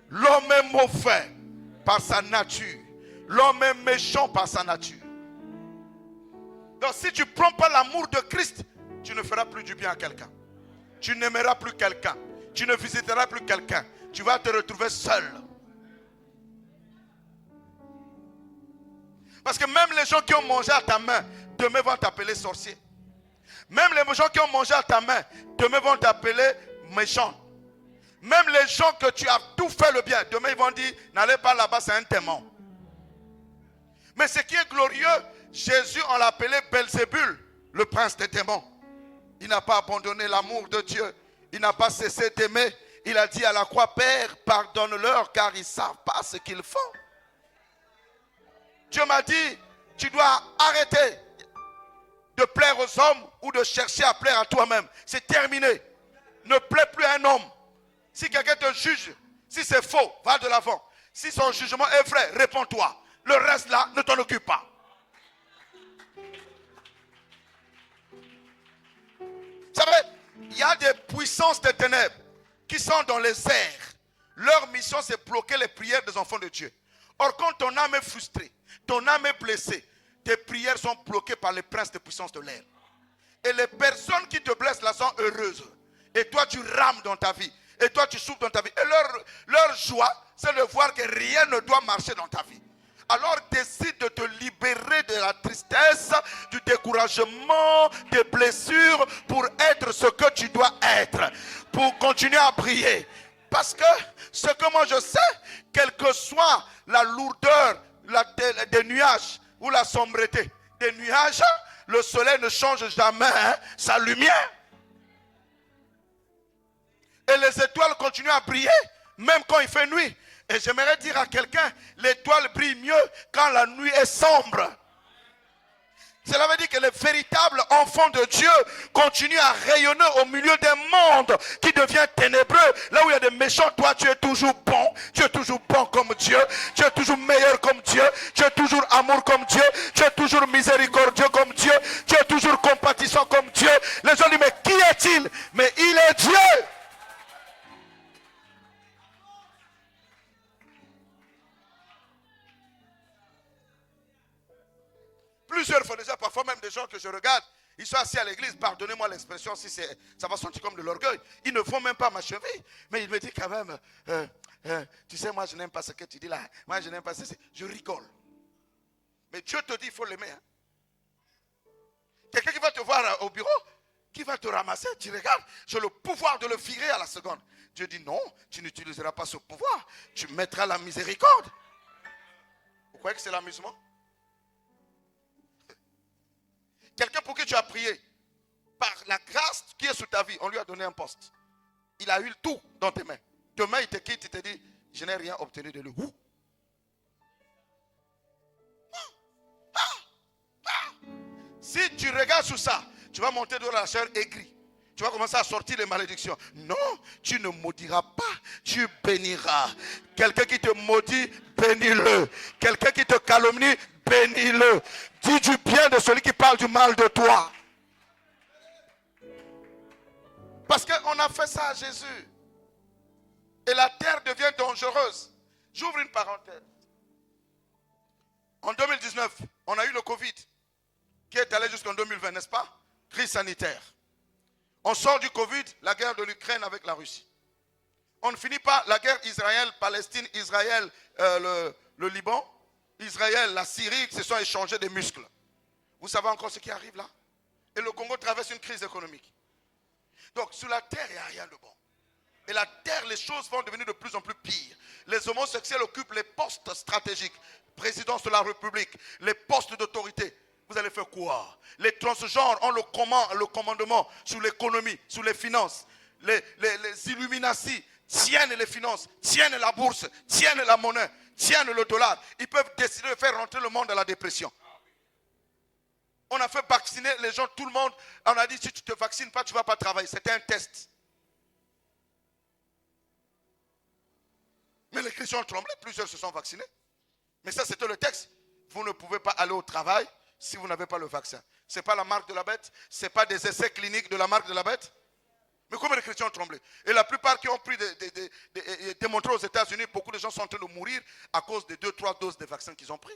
L'homme est mauvais par sa nature. L'homme est méchant par sa nature. Donc si tu ne prends pas l'amour de Christ, tu ne feras plus du bien à quelqu'un. Tu n'aimeras plus quelqu'un. Tu ne visiteras plus quelqu'un. Tu vas te retrouver seul. Parce que même les gens qui ont mangé à ta main, demain vont t'appeler sorcier. Même les gens qui ont mangé à ta main, demain vont t'appeler méchant. Même les gens que tu as tout fait le bien, demain ils vont dire, n'allez pas là-bas, c'est un démon. Mais ce qui est glorieux, Jésus, on l'appelait Belzébul, le prince des démons. Il n'a pas abandonné l'amour de Dieu. Il n'a pas cessé d'aimer. Il a dit à la croix, Père, pardonne-leur car ils ne savent pas ce qu'ils font. Dieu m'a dit, tu dois arrêter de plaire aux hommes ou de chercher à plaire à toi-même. C'est terminé. Ne plaît plus à un homme. Si quelqu'un te juge, si c'est faux, va de l'avant. Si son jugement est vrai, réponds-toi. Le reste là, ne t'en occupe pas. Vous savez, il y a des puissances des ténèbres qui sont dans les airs. Leur mission, c'est bloquer les prières des enfants de Dieu. Or, quand ton âme est frustrée, ton âme est blessée, tes prières sont bloquées par les princes des puissances de l'air. Et les personnes qui te blessent là sont heureuses. Et toi, tu rames dans ta vie. Et toi, tu souffres dans ta vie. Et leur joie, c'est de voir que rien ne doit marcher dans ta vie. Alors décide de te libérer de la tristesse, du découragement, des blessures pour être ce que tu dois être. Pour continuer à briller. Parce que ce que moi je sais, quelle que soit la lourdeur des nuages ou la sombreté des nuages, le soleil ne change jamais sa lumière. Et les étoiles continuent à briller, même quand il fait nuit. Et j'aimerais dire à quelqu'un, l'étoile brille mieux quand la nuit est sombre. Cela veut dire que les véritables enfants de Dieu continuent à rayonner au milieu d'un monde qui devient ténébreux. Là où il y a des méchants, toi tu es toujours bon. Tu es toujours bon comme Dieu. Tu es toujours meilleur comme Dieu. Tu es toujours amour comme Dieu. Tu es toujours miséricordieux comme Dieu. Tu es toujours compatissant comme Dieu. Les gens disent, mais qui est-il? Mais il est Dieu. Plusieurs fois déjà, parfois même des gens que je regarde, ils sont assis à l'église, pardonnez-moi l'expression, si ça va sentir comme de l'orgueil. Ils ne vont même pas ma cheville, mais ils me disent quand même, tu sais, moi je n'aime pas ce que tu dis là, moi je n'aime pas ceci, je rigole. Mais Dieu te dit, il faut l'aimer. Hein? Quelqu'un qui va te voir au bureau, qui va te ramasser, tu regardes, j'ai le pouvoir de le virer à la seconde. Dieu dit non, tu n'utiliseras pas ce pouvoir, tu mettras la miséricorde. Vous croyez que c'est l'amusement? Quelqu'un pour qui tu as prié, par la grâce qui est sous ta vie, on lui a donné un poste. Il a eu tout dans tes mains. Demain, il te quitte, il te dit, je n'ai rien obtenu de lui. Si tu regardes sur ça, tu vas monter dans la chair aigrie. Tu vas commencer à sortir les malédictions. Non, tu ne maudiras pas, tu béniras. Quelqu'un qui te maudit, bénis-le. Quelqu'un qui te calomnie, bénis-le. Dis du bien de celui qui parle du mal de toi. Parce qu'on a fait ça à Jésus. Et la terre devient dangereuse. J'ouvre une parenthèse. En 2019, on a eu le Covid, qui est allé jusqu'en 2020, n'est-ce pas? Crise sanitaire. On sort du Covid, la guerre de l'Ukraine avec la Russie. On ne finit pas la guerre Israël-Palestine, Israël, le Liban, Israël, la Syrie, qui se sont échangés des muscles. Vous savez encore ce qui arrive là? Et le Congo traverse une crise économique. Donc sur la terre, il n'y a rien de bon. Et la terre, les choses vont devenir de plus en plus pires. Les homosexuels occupent les postes stratégiques. Présidence de la République, les postes d'autorité. Vous allez faire quoi? Les transgenres ont le commandement sur l'économie, sur les finances. Les Illuminati tiennent les finances, tiennent la bourse, tiennent la monnaie, tiennent le dollar. Ils peuvent décider de faire rentrer le monde dans la dépression. On a fait vacciner les gens, tout le monde. On a dit, si tu ne te vaccines pas, tu ne vas pas travailler. C'était un test. Mais les chrétiens ont tremblé, plusieurs se sont vaccinés. Mais ça, c'était le texte. Vous ne pouvez pas aller au travail si vous n'avez pas le vaccin. Ce n'est pas la marque de la bête. Ce n'est pas des essais cliniques de la marque de la bête. Mais comment les chrétiens ont tremblé? Et la plupart qui ont pris démontré aux États-Unis, beaucoup de gens sont en train de mourir à cause des 2-3 doses de vaccins qu'ils ont pris.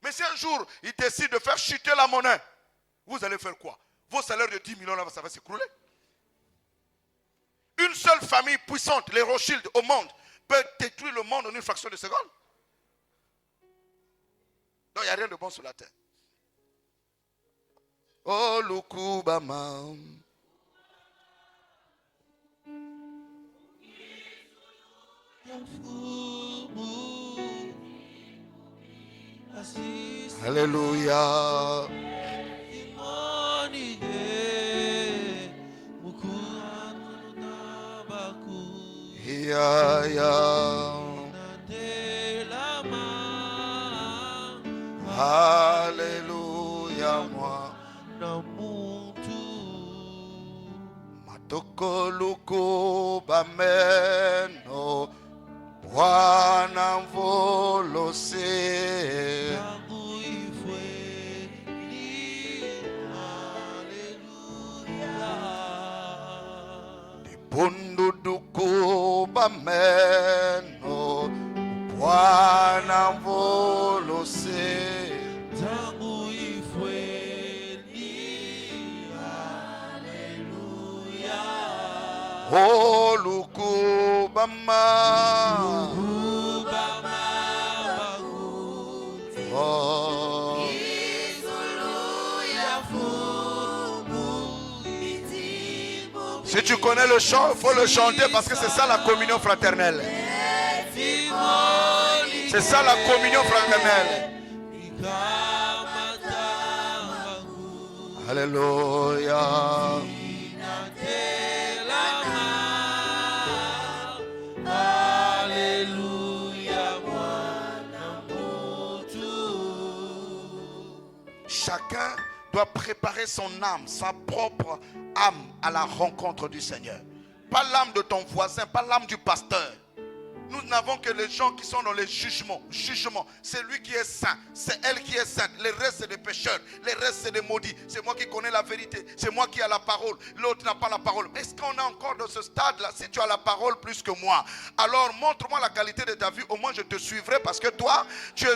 Mais si un jour, ils décident de faire chuter la monnaie, vous allez faire quoi? Vos salaires de 10 millions, là, ça va s'écrouler. Une seule famille puissante, les Rothschild au monde, peut détruire le monde en une fraction de seconde. Donc il n'y a rien de bon sur la terre. Oh, Lukubama. Alléluia. Ya, ya. Alléluia, moi. Matoko luko bameno Bwana mvolose. Dipundu duko bameno Bwana mvolose. Oh Lukubama. Oh. Si tu connais le chant, il faut le chanter parce que c'est ça la communion fraternelle. C'est ça la communion fraternelle. Alléluia. Chacun doit préparer son âme, sa propre âme à la rencontre du Seigneur. Pas l'âme de ton voisin, pas l'âme du pasteur. Nous n'avons que les gens qui sont dans les jugements. C'est lui qui est saint, c'est elle qui est sainte. Les restes, c'est des pécheurs, les restes, c'est des maudits. C'est moi qui connais la vérité, c'est moi qui ai la parole. L'autre n'a pas la parole. Est-ce qu'on est encore dans ce stade-là? Si tu as la parole plus que moi, alors montre-moi la qualité de ta vie. Au moins, je te suivrai parce que toi, tu es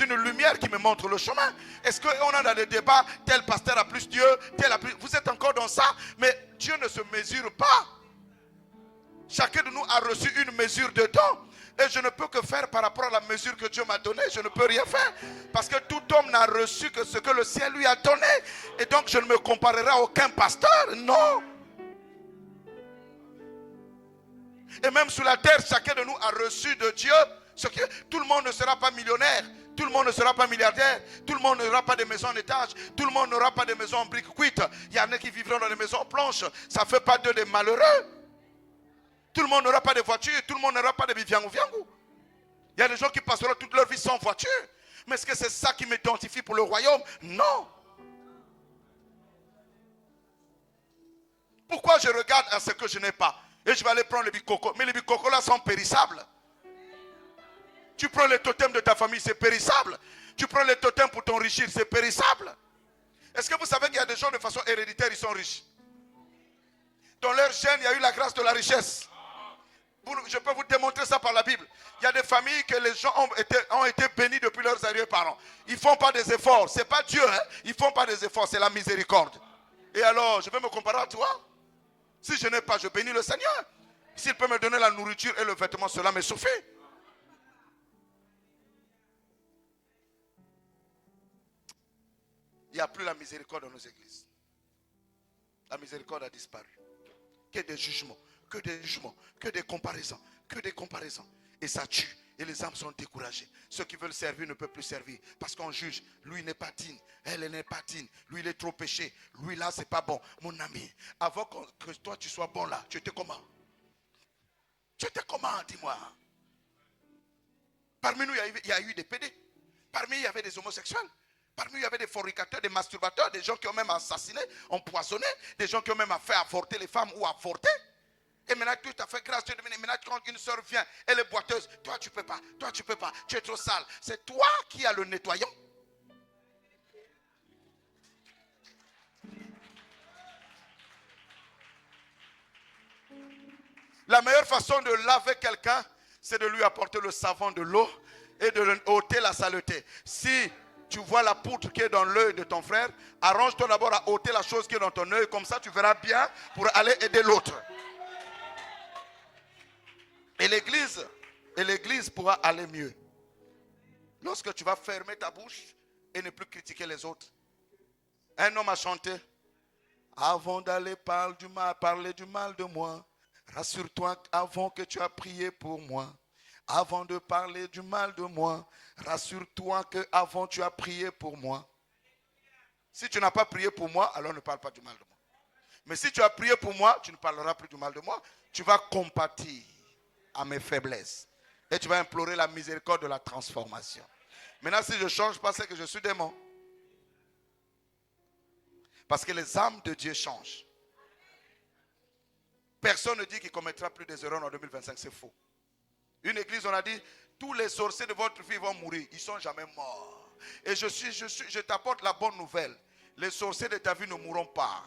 une lumière qui me montre le chemin. Est-ce qu'on a dans des débats, tel pasteur a plus Dieu, tel a plus... Vous êtes encore dans ça, mais Dieu ne se mesure pas. Chacun de nous a reçu une mesure de don. Et je ne peux que faire par rapport à la mesure que Dieu m'a donnée. Je ne peux rien faire. Parce que tout homme n'a reçu que ce que le ciel lui a donné. Et donc je ne me comparerai à aucun pasteur. Non. Et même sur la terre, chacun de nous a reçu de Dieu ce que tout le monde ne sera pas millionnaire. Tout le monde ne sera pas milliardaire. Tout le monde n'aura pas de maisons en étage. Tout le monde n'aura pas de maisons en briques cuites. Il y en a qui vivront dans des maisons en planches. Ça ne fait pas d'eux des malheureux. Tout le monde n'aura pas de voiture, tout le monde n'aura pas de viangu. Il y a des gens qui passeront toute leur vie sans voiture. Mais est-ce que c'est ça qui m'identifie pour le royaume? Non. Pourquoi je regarde à ce que je n'ai pas? Et je vais aller prendre les bicocos. Mais les bicocos là sont périssables. Tu prends les totems de ta famille, c'est périssable. Tu prends les totems pour t'enrichir, c'est périssable. Est-ce que vous savez qu'il y a des gens de façon héréditaire, ils sont riches? Dans leur gène, il y a eu la grâce de la richesse. Je peux vous démontrer ça par la Bible. Il y a des familles que les gens ont été bénis depuis leurs arrière-parents. Ils ne font pas des efforts. Ce n'est pas Dieu. Hein? Ils ne font pas des efforts. C'est la miséricorde. Et alors, je vais me comparer à toi. Si je n'ai pas, je bénis le Seigneur. S'il peut me donner la nourriture et le vêtement, cela me suffit. Il n'y a plus la miséricorde dans nos églises. La miséricorde a disparu. Que des jugements, que des jugements, que des comparaisons, que des comparaisons. Et ça tue. Et les âmes sont découragées. Ceux qui veulent servir ne peuvent plus servir. Parce qu'on juge. Lui n'est pas digne. Elle n'est pas digne. Lui il est trop péché. Lui là c'est pas bon. Mon ami, avant que toi tu sois bon là, tu étais comment? Tu étais comment, dis-moi? Parmi nous il y a eu des pédés. Parmi nous il y avait des homosexuels. Parmi nous il y avait des fornicateurs, des masturbateurs, des gens qui ont même assassiné, empoisonné, des gens qui ont même fait avorter les femmes ou avorter. Et maintenant, tu t'as fait grâce. Maintenant, quand une soeur vient, elle est boiteuse. Toi, tu ne peux pas. Toi, tu ne peux pas. Tu es trop sale. C'est toi qui as le nettoyant. La meilleure façon de laver quelqu'un, c'est de lui apporter le savon de l'eau et de lui ôter la saleté. Si tu vois la poutre qui est dans l'œil de ton frère, arrange-toi d'abord à ôter la chose qui est dans ton œil. Comme ça, tu verras bien pour aller aider l'autre. Et l'église pourra aller mieux. Lorsque tu vas fermer ta bouche et ne plus critiquer les autres. Un homme a chanté. Avant d'aller parler du mal de moi, rassure-toi avant que tu as prié pour moi. Avant de parler du mal de moi, rassure-toi que avant tu as prié pour moi. Si tu n'as pas prié pour moi, alors ne parle pas du mal de moi. Mais si tu as prié pour moi, tu ne parleras plus du mal de moi. Tu vas compatir à mes faiblesses. Et tu vas implorer la miséricorde de la transformation. Maintenant, si je ne change pas, c'est que je suis démon. Parce que les âmes de Dieu changent. Personne ne dit qu'il commettra plus des erreurs en 2025, c'est faux. Une église, on a dit, tous les sorciers de votre vie vont mourir. Ils ne sont jamais morts. Et je t'apporte la bonne nouvelle. Les sorciers de ta vie ne mourront pas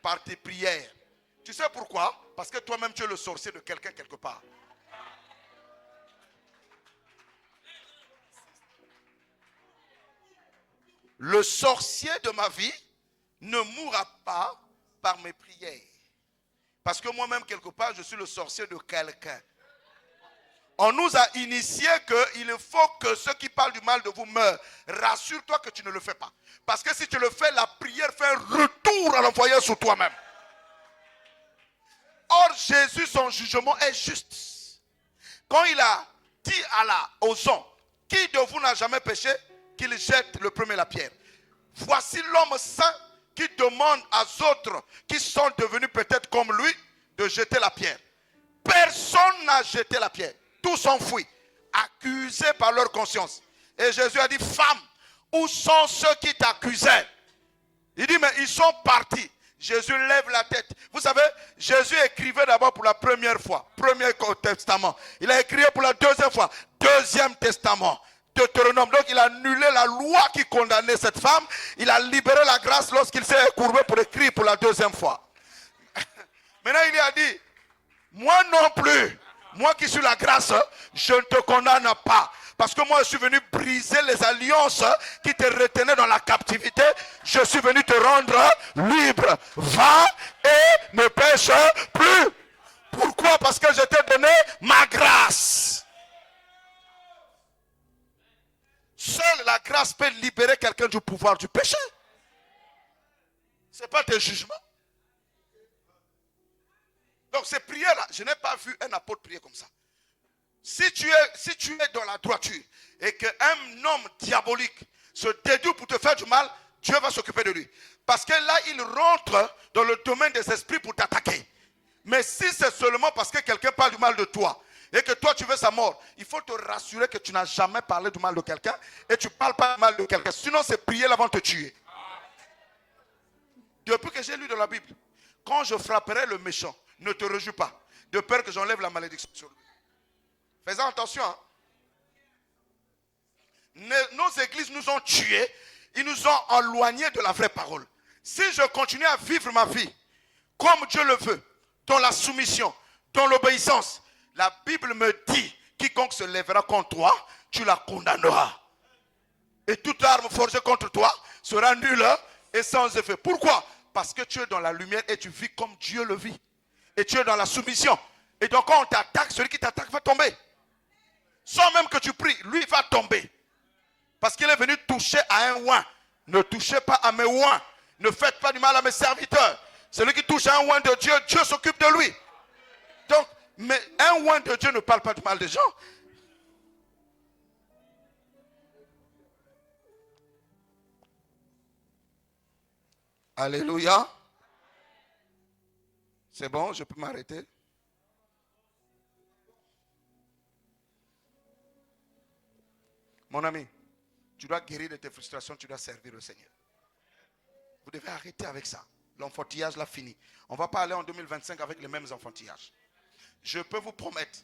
par tes prières. Tu sais pourquoi? Parce que toi-même, tu es le sorcier de quelqu'un quelque part. Le sorcier de ma vie ne mourra pas par mes prières. Parce que moi-même, quelque part, je suis le sorcier de quelqu'un. On nous a initié qu'il faut que ceux qui parlent du mal de vous meurent. Rassure-toi que tu ne le fais pas. Parce que si tu le fais, la prière fait un retour à l'envoyer sur toi-même. Or, Jésus, son jugement est juste. Quand il a dit aux hommes, qui de vous n'a jamais péché, qu'il jette le premier la pierre. Voici l'homme saint qui demande aux autres qui sont devenus peut-être comme lui de jeter la pierre. Personne n'a jeté la pierre. Tous s'enfuient, accusés par leur conscience. Et Jésus a dit, femme, où sont ceux qui t'accusaient? Il dit, mais ils sont partis. Jésus lève la tête. Vous savez, Jésus écrivait d'abord pour la première fois, Premier Testament. Il a écrit pour la deuxième fois, Deuxième Testament, Deutéronome. Donc il a annulé la loi qui condamnait cette femme. Il a libéré la grâce lorsqu'il s'est courbé pour écrire pour la deuxième fois. Maintenant il a dit, moi non plus. Moi qui suis la grâce, je ne te condamne pas. Parce que moi je suis venu briser les alliances qui te retenaient dans la captivité. Je suis venu te rendre libre. Va et ne pêche plus. Pourquoi? Parce que je t'ai donné ma grâce. Seule la grâce peut libérer quelqu'un du pouvoir du péché. Ce n'est pas tes jugements. Donc ces prières-là, je n'ai pas vu un apôtre prier comme ça. Si tu es dans la droiture et qu'un homme diabolique se dédouble pour te faire du mal, Dieu va s'occuper de lui. Parce que là, il rentre dans le domaine des esprits pour t'attaquer. Mais si c'est seulement parce que quelqu'un parle du mal de toi et que toi tu veux sa mort, il faut te rassurer que tu n'as jamais parlé du mal de quelqu'un et tu ne parles pas du mal de quelqu'un. Sinon, c'est prier avant de te tuer. Depuis que j'ai lu dans la Bible, quand je frapperai le méchant, ne te réjouis pas, de peur que j'enlève la malédiction sur lui. Faisons attention. Hein? Nos églises nous ont tués, ils nous ont éloignés de la vraie parole. Si je continue à vivre ma vie comme Dieu le veut, dans la soumission, dans l'obéissance, la Bible me dit, quiconque se lèvera contre toi, tu la condamneras. Et toute arme forgée contre toi sera nulle et sans effet. Pourquoi? Parce que tu es dans la lumière et tu vis comme Dieu le vit. Et tu es dans la soumission. Et donc quand on t'attaque, celui qui t'attaque va tomber. Sans même que tu pries, lui va tomber. Parce qu'il est venu toucher à un oint. Ne touchez pas à mes oints. Ne faites pas du mal à mes serviteurs. Celui qui touche à un oint de Dieu, Dieu s'occupe de lui. Donc, mais un oint de Dieu ne parle pas du mal des gens. Alléluia. C'est bon, je peux m'arrêter. Mon ami, tu dois guérir de tes frustrations, tu dois servir le Seigneur. Vous devez arrêter avec ça. L'enfantillage l'a fini. On ne va pas aller en 2025 avec les mêmes enfantillages. Je peux vous promettre,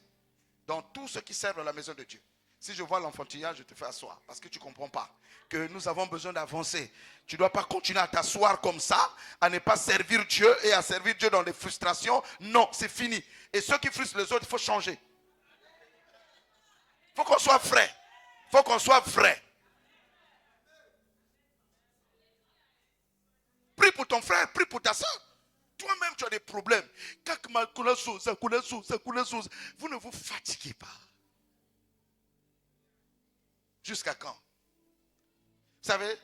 dans tout ce qui sert à la maison de Dieu, si je vois l'enfantillage, je te fais asseoir. Parce que tu ne comprends pas que nous avons besoin d'avancer. Tu ne dois pas continuer à t'asseoir comme ça, à ne pas servir Dieu et à servir Dieu dans des frustrations. Non, c'est fini. Et ceux qui frustrent les autres, il faut changer. Il faut qu'on soit vrai. Il faut qu'on soit vrai. Prie pour ton frère, prie pour ta soeur. Toi-même, tu as des problèmes. Vous ne vous fatiguez pas. Jusqu'à quand? Vous savez,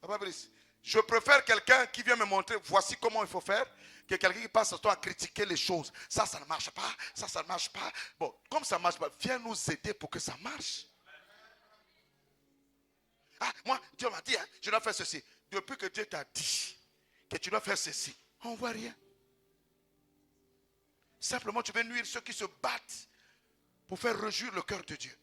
Papa Brice, je préfère quelqu'un qui vient me montrer voici comment il faut faire que quelqu'un qui passe son temps à critiquer les choses. Ça ne marche pas. Ça ne marche pas. Bon, comme ça ne marche pas, viens nous aider pour que ça marche. Ah, moi, Dieu m'a dit, hein, je dois faire ceci. Depuis que Dieu t'a dit que tu dois faire ceci, on ne voit rien. Simplement, tu veux nuire ceux qui se battent pour faire réjouir le cœur de Dieu.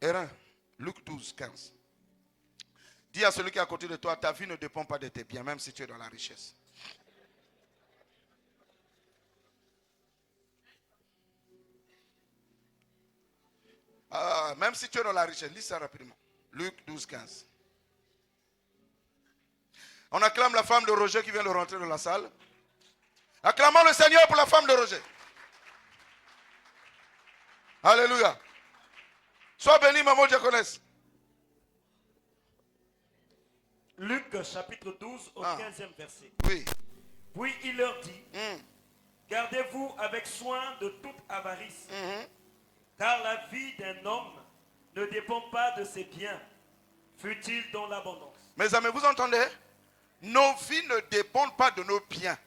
Hérin, Luc 12, 15. Dis à celui qui est à côté de toi, ta vie ne dépend pas de tes biens, même si tu es dans la richesse. Même si tu es dans la richesse, lis ça rapidement. Luc 12, 15. On acclame la femme de Roger qui vient de rentrer dans la salle. Acclamons le Seigneur pour la femme de Roger. Alléluia. Sois béni, maman diaconesse. Luc chapitre 12 au Ah. 15e verset. Oui. Puis il leur dit, Hum, gardez-vous avec soin de toute avarice, hum. car la vie d'un homme ne dépend pas de ses biens, fut-il dans l'abondance. Mes amis, vous entendez? Nos vies ne dépendent pas de nos biens.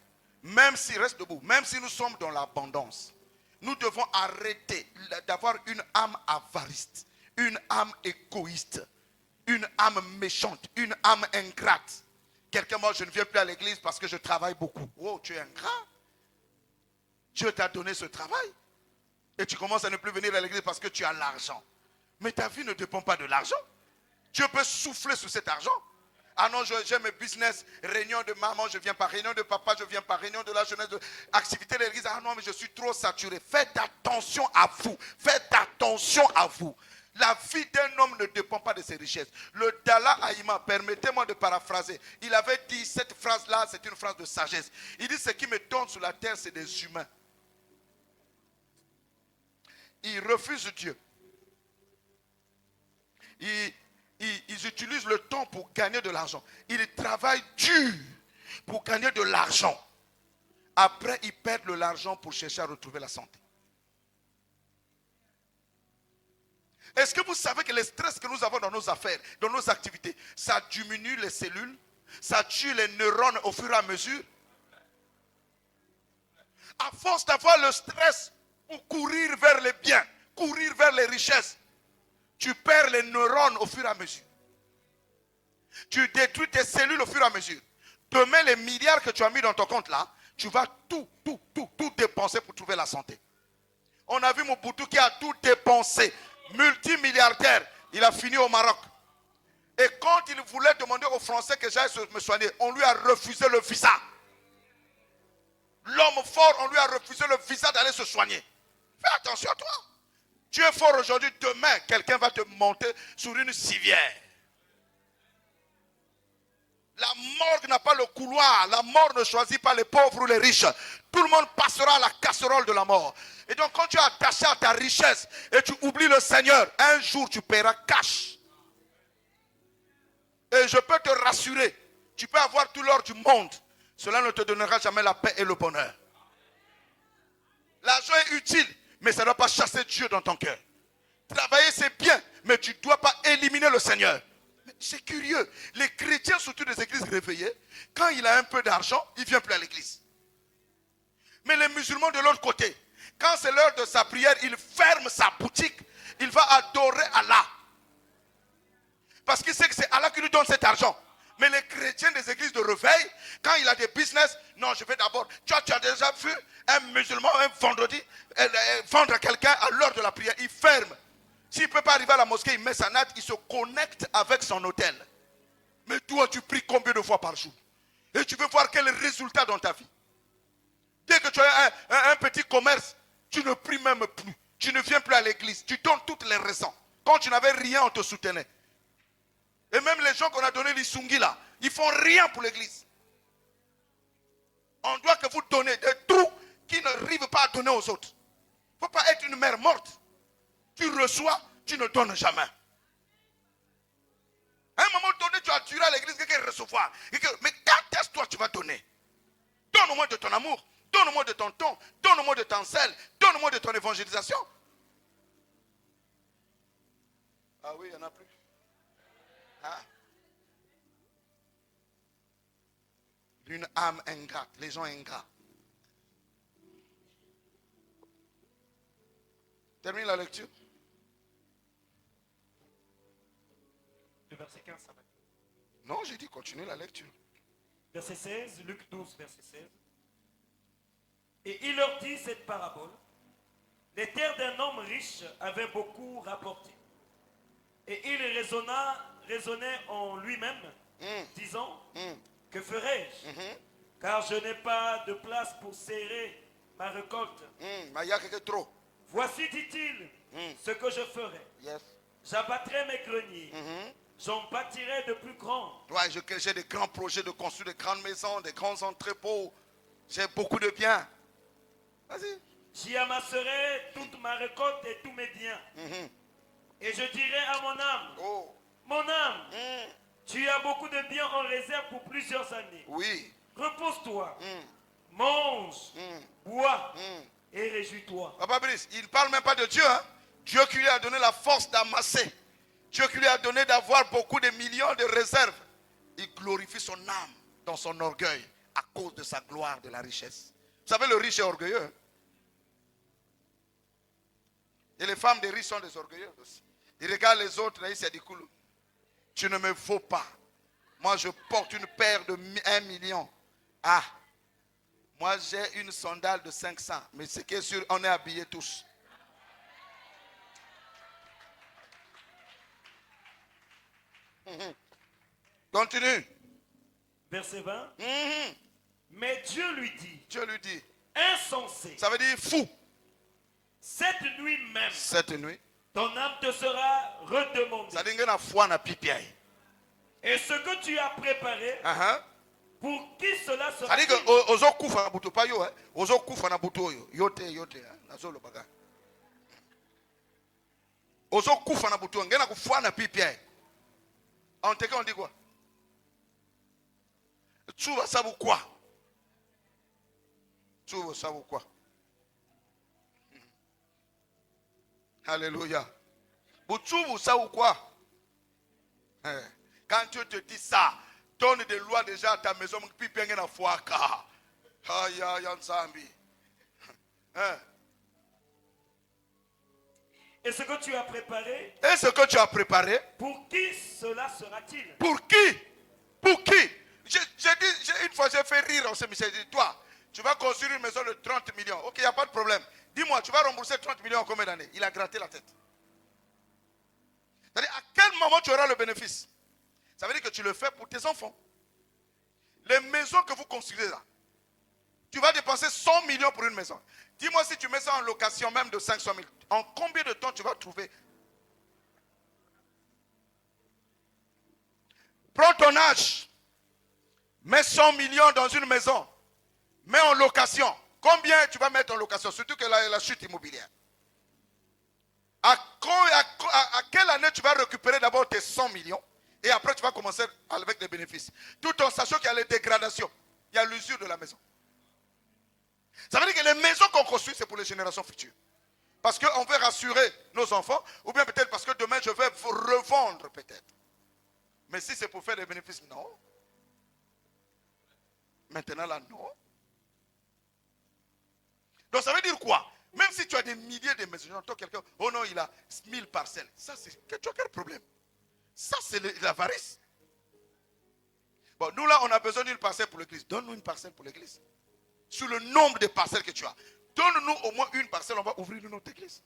Même s'ils restent debout, même si nous sommes dans l'abondance. Nous devons arrêter d'avoir une âme avariste, une âme égoïste, une âme méchante, une âme ingrate. Quelqu'un, moi, je ne viens plus à l'église parce que je travaille beaucoup. Oh, tu es ingrat. Dieu t'a donné ce travail. Et tu commences à ne plus venir à l'église parce que tu as l'argent. Mais ta vie ne dépend pas de l'argent. Dieu peut souffler sur cet argent. Ah non, j'ai mes business, réunion de maman, je viens pas, réunion de papa, je viens pas, réunion de la jeunesse, activité de l'église. Ah non, mais je suis trop saturé. Faites attention à vous. Faites attention à vous. La vie d'un homme ne dépend pas de ses richesses. Le Dalai Lama, permettez-moi de paraphraser. Il avait dit, cette phrase-là, c'est une phrase de sagesse. Il dit, ce qui me donne sur la terre, c'est des humains. Ils refusent Dieu. Ils utilisent le temps pour gagner de l'argent. Ils travaillent dur pour gagner de l'argent. Après, ils perdent l'argent pour chercher à retrouver la santé. Est-ce que vous savez que le stress que nous avons dans nos affaires, dans nos activités, ça diminue les cellules, ça tue les neurones au fur et à mesure? À force d'avoir le stress pour courir vers les biens, courir vers les richesses, tu perds les neurones au fur et à mesure. Tu détruis tes cellules au fur et à mesure. Demain, les milliards que tu as mis dans ton compte là, tu vas tout dépenser pour trouver la santé. On a vu Mobutu qui a tout dépensé. Multimilliardaire. Il a fini au Maroc. Et quand il voulait demander aux Français que j'aille me soigner, on lui a refusé le visa. L'homme fort, on lui a refusé le visa d'aller se soigner. Fais attention à toi. Tu es fort aujourd'hui, demain, quelqu'un va te monter sur une civière. La morgue n'a pas le couloir. La mort ne choisit pas les pauvres ou les riches. Tout le monde passera à la casserole de la mort. Et donc quand tu es attaché à ta richesse et tu oublies le Seigneur, un jour tu paieras cash. Et je peux te rassurer, tu peux avoir tout l'or du monde. Cela ne te donnera jamais la paix et le bonheur. L'argent est utile, mais ça ne doit pas chasser Dieu dans ton cœur. Travailler c'est bien, mais tu ne dois pas éliminer le Seigneur. C'est curieux. Les chrétiens, surtout des églises réveillées, quand il a un peu d'argent, il ne vient plus à l'église. Mais les musulmans de l'autre côté, quand c'est l'heure de sa prière, il ferme sa boutique, il va adorer Allah. Parce qu'il sait que c'est Allah qui lui donne cet argent. Mais les chrétiens des églises de réveil, quand il a des business, non, je vais d'abord. Tu as déjà vu un musulman un vendredi vendre à quelqu'un à l'heure de la prière, il ferme. S'il ne peut pas arriver à la mosquée, il met sa natte, il se connecte avec son hôtel. Mais toi, tu pries combien de fois par jour? Et tu veux voir quel résultat dans ta vie? Dès que tu as un petit commerce, tu ne pries même plus. Tu ne viens plus à l'église. Tu donnes toutes les raisons. Quand tu n'avais rien, on te soutenait. Et même les gens qu'on a donné l'Isungi là, ils font rien pour l'église. On doit que vous donner des trous qui n'arrivent pas à donner aux autres. Il ne faut pas être une mère morte. Tu reçois, tu ne donnes jamais. À un moment donné, tu as duré à l'église quelqu'un recevoir. Mais quand est-ce que toi tu vas donner? Donne-moi de ton amour, donne-moi de ton temps, donne-moi de ton sel, donne-moi de ton évangélisation. Ah oui, il n'y en a plus. Hein? Une âme ingrate, les gens ingrats. Termine la lecture. Le verset 15, ça va. Non, j'ai dit continue la lecture. Verset 16, Luc 12, verset 16. Et il leur dit cette parabole. Les terres d'un homme riche avaient beaucoup rapporté. Et il raisonnait en lui-même, disant, que ferai-je? Car je n'ai pas de place pour serrer ma récolte. Mais il y a quelque trop. Voici, dit-il, ce que je ferai. Yes. J'abattrai mes greniers. J'en bâtirai de plus grands. Ouais, j'ai des grands projets de construire des grandes maisons, des grands entrepôts. J'ai beaucoup de biens. Vas-y. J'y amasserai toute ma récolte et tous mes biens. Et je dirai à mon âme, mon âme, Tu as beaucoup de biens en réserve pour plusieurs années. Oui. Repose-toi, Mm, mange, mm, bois mm. et réjouis-toi. Papa Brice, il ne parle même pas de Dieu. Hein? Dieu qui lui a donné la force d'amasser. Dieu qui lui a donné d'avoir beaucoup de millions de réserves. Il glorifie son âme dans son orgueil à cause de sa gloire, de la richesse. Vous savez, le riche est orgueilleux. Hein? Et les femmes des riches sont des orgueilleux aussi. Ils regardent les autres, là, c'est du coulou. Tu ne me vaux pas. Moi, je porte une paire de 1 million. Ah, moi, j'ai une sandale de 500. Mais ce qui est sûr, on est habillés tous. Continue. Verset 20. Mhm. Mais Dieu lui dit, Dieu lui dit. insensé, Ça veut dire fou. cette nuit même, Cette nuit. ton âme te sera redemandée. Ça veut dire que la foi n'a pipié. Et ce que tu as préparé, pour qui cela Ça sera veut dire que ozo kufa na butu pa yo, ozo kufa na butu yo. Yote, nazo lo baga. Ozo kufa na butu, ngena kufua na pipié. En teke on dit quoi? Tu vas savoir quoi? Tu vas savoir quoi? Alléluia. Tu vas savoir quoi? Quand Dieu te dit ça, donne des lois déjà à ta maison, puis bien na foaka. Aïe aïe ensemble. Et ce que tu as préparé, Et ce que tu as préparé, pour qui cela sera-t-il? pour qui? Pour qui? Une fois j'ai fait rire on s'est dit, toi, tu vas construire une maison de 30 millions. Ok, il n'y a pas de problème. Dis-moi, tu vas rembourser 30 millions en combien d'années? Il a gratté la tête. C'est-à-dire, à quel moment tu auras le bénéfice? Ça veut dire que tu le fais pour tes enfants. Les maisons que vous construisez là, tu vas dépenser 100 millions pour une maison. Dis-moi si tu mets ça en location même de 500 000. En combien de temps tu vas trouver? Prends ton âge. Mets 100 millions dans une maison. Mets en location. Combien tu vas mettre en location? Surtout que la chute immobilière. À quelle année tu vas récupérer d'abord tes 100 millions? Et après, tu vas commencer avec des bénéfices. Tout en sachant qu'il y a les dégradations. Il y a l'usure de la maison. Ça veut dire que les maisons qu'on construit, c'est pour les générations futures. Parce qu'on veut rassurer nos enfants. Ou bien peut-être parce que demain, je vais revendre peut-être. Mais si c'est pour faire des bénéfices, non. Maintenant, là, non. Donc, ça veut dire quoi? Même si tu as des milliers de maisons, j'entends quelqu'un, oh non, il a 1000 parcelles. Ça, c'est, tu as quel problème? Ça, c'est l'avarice. Bon, nous là, on a besoin d'une parcelle pour l'église. Donne-nous une parcelle pour l'église. Sur le nombre de parcelles que tu as. Donne-nous au moins une parcelle, on va ouvrir notre église.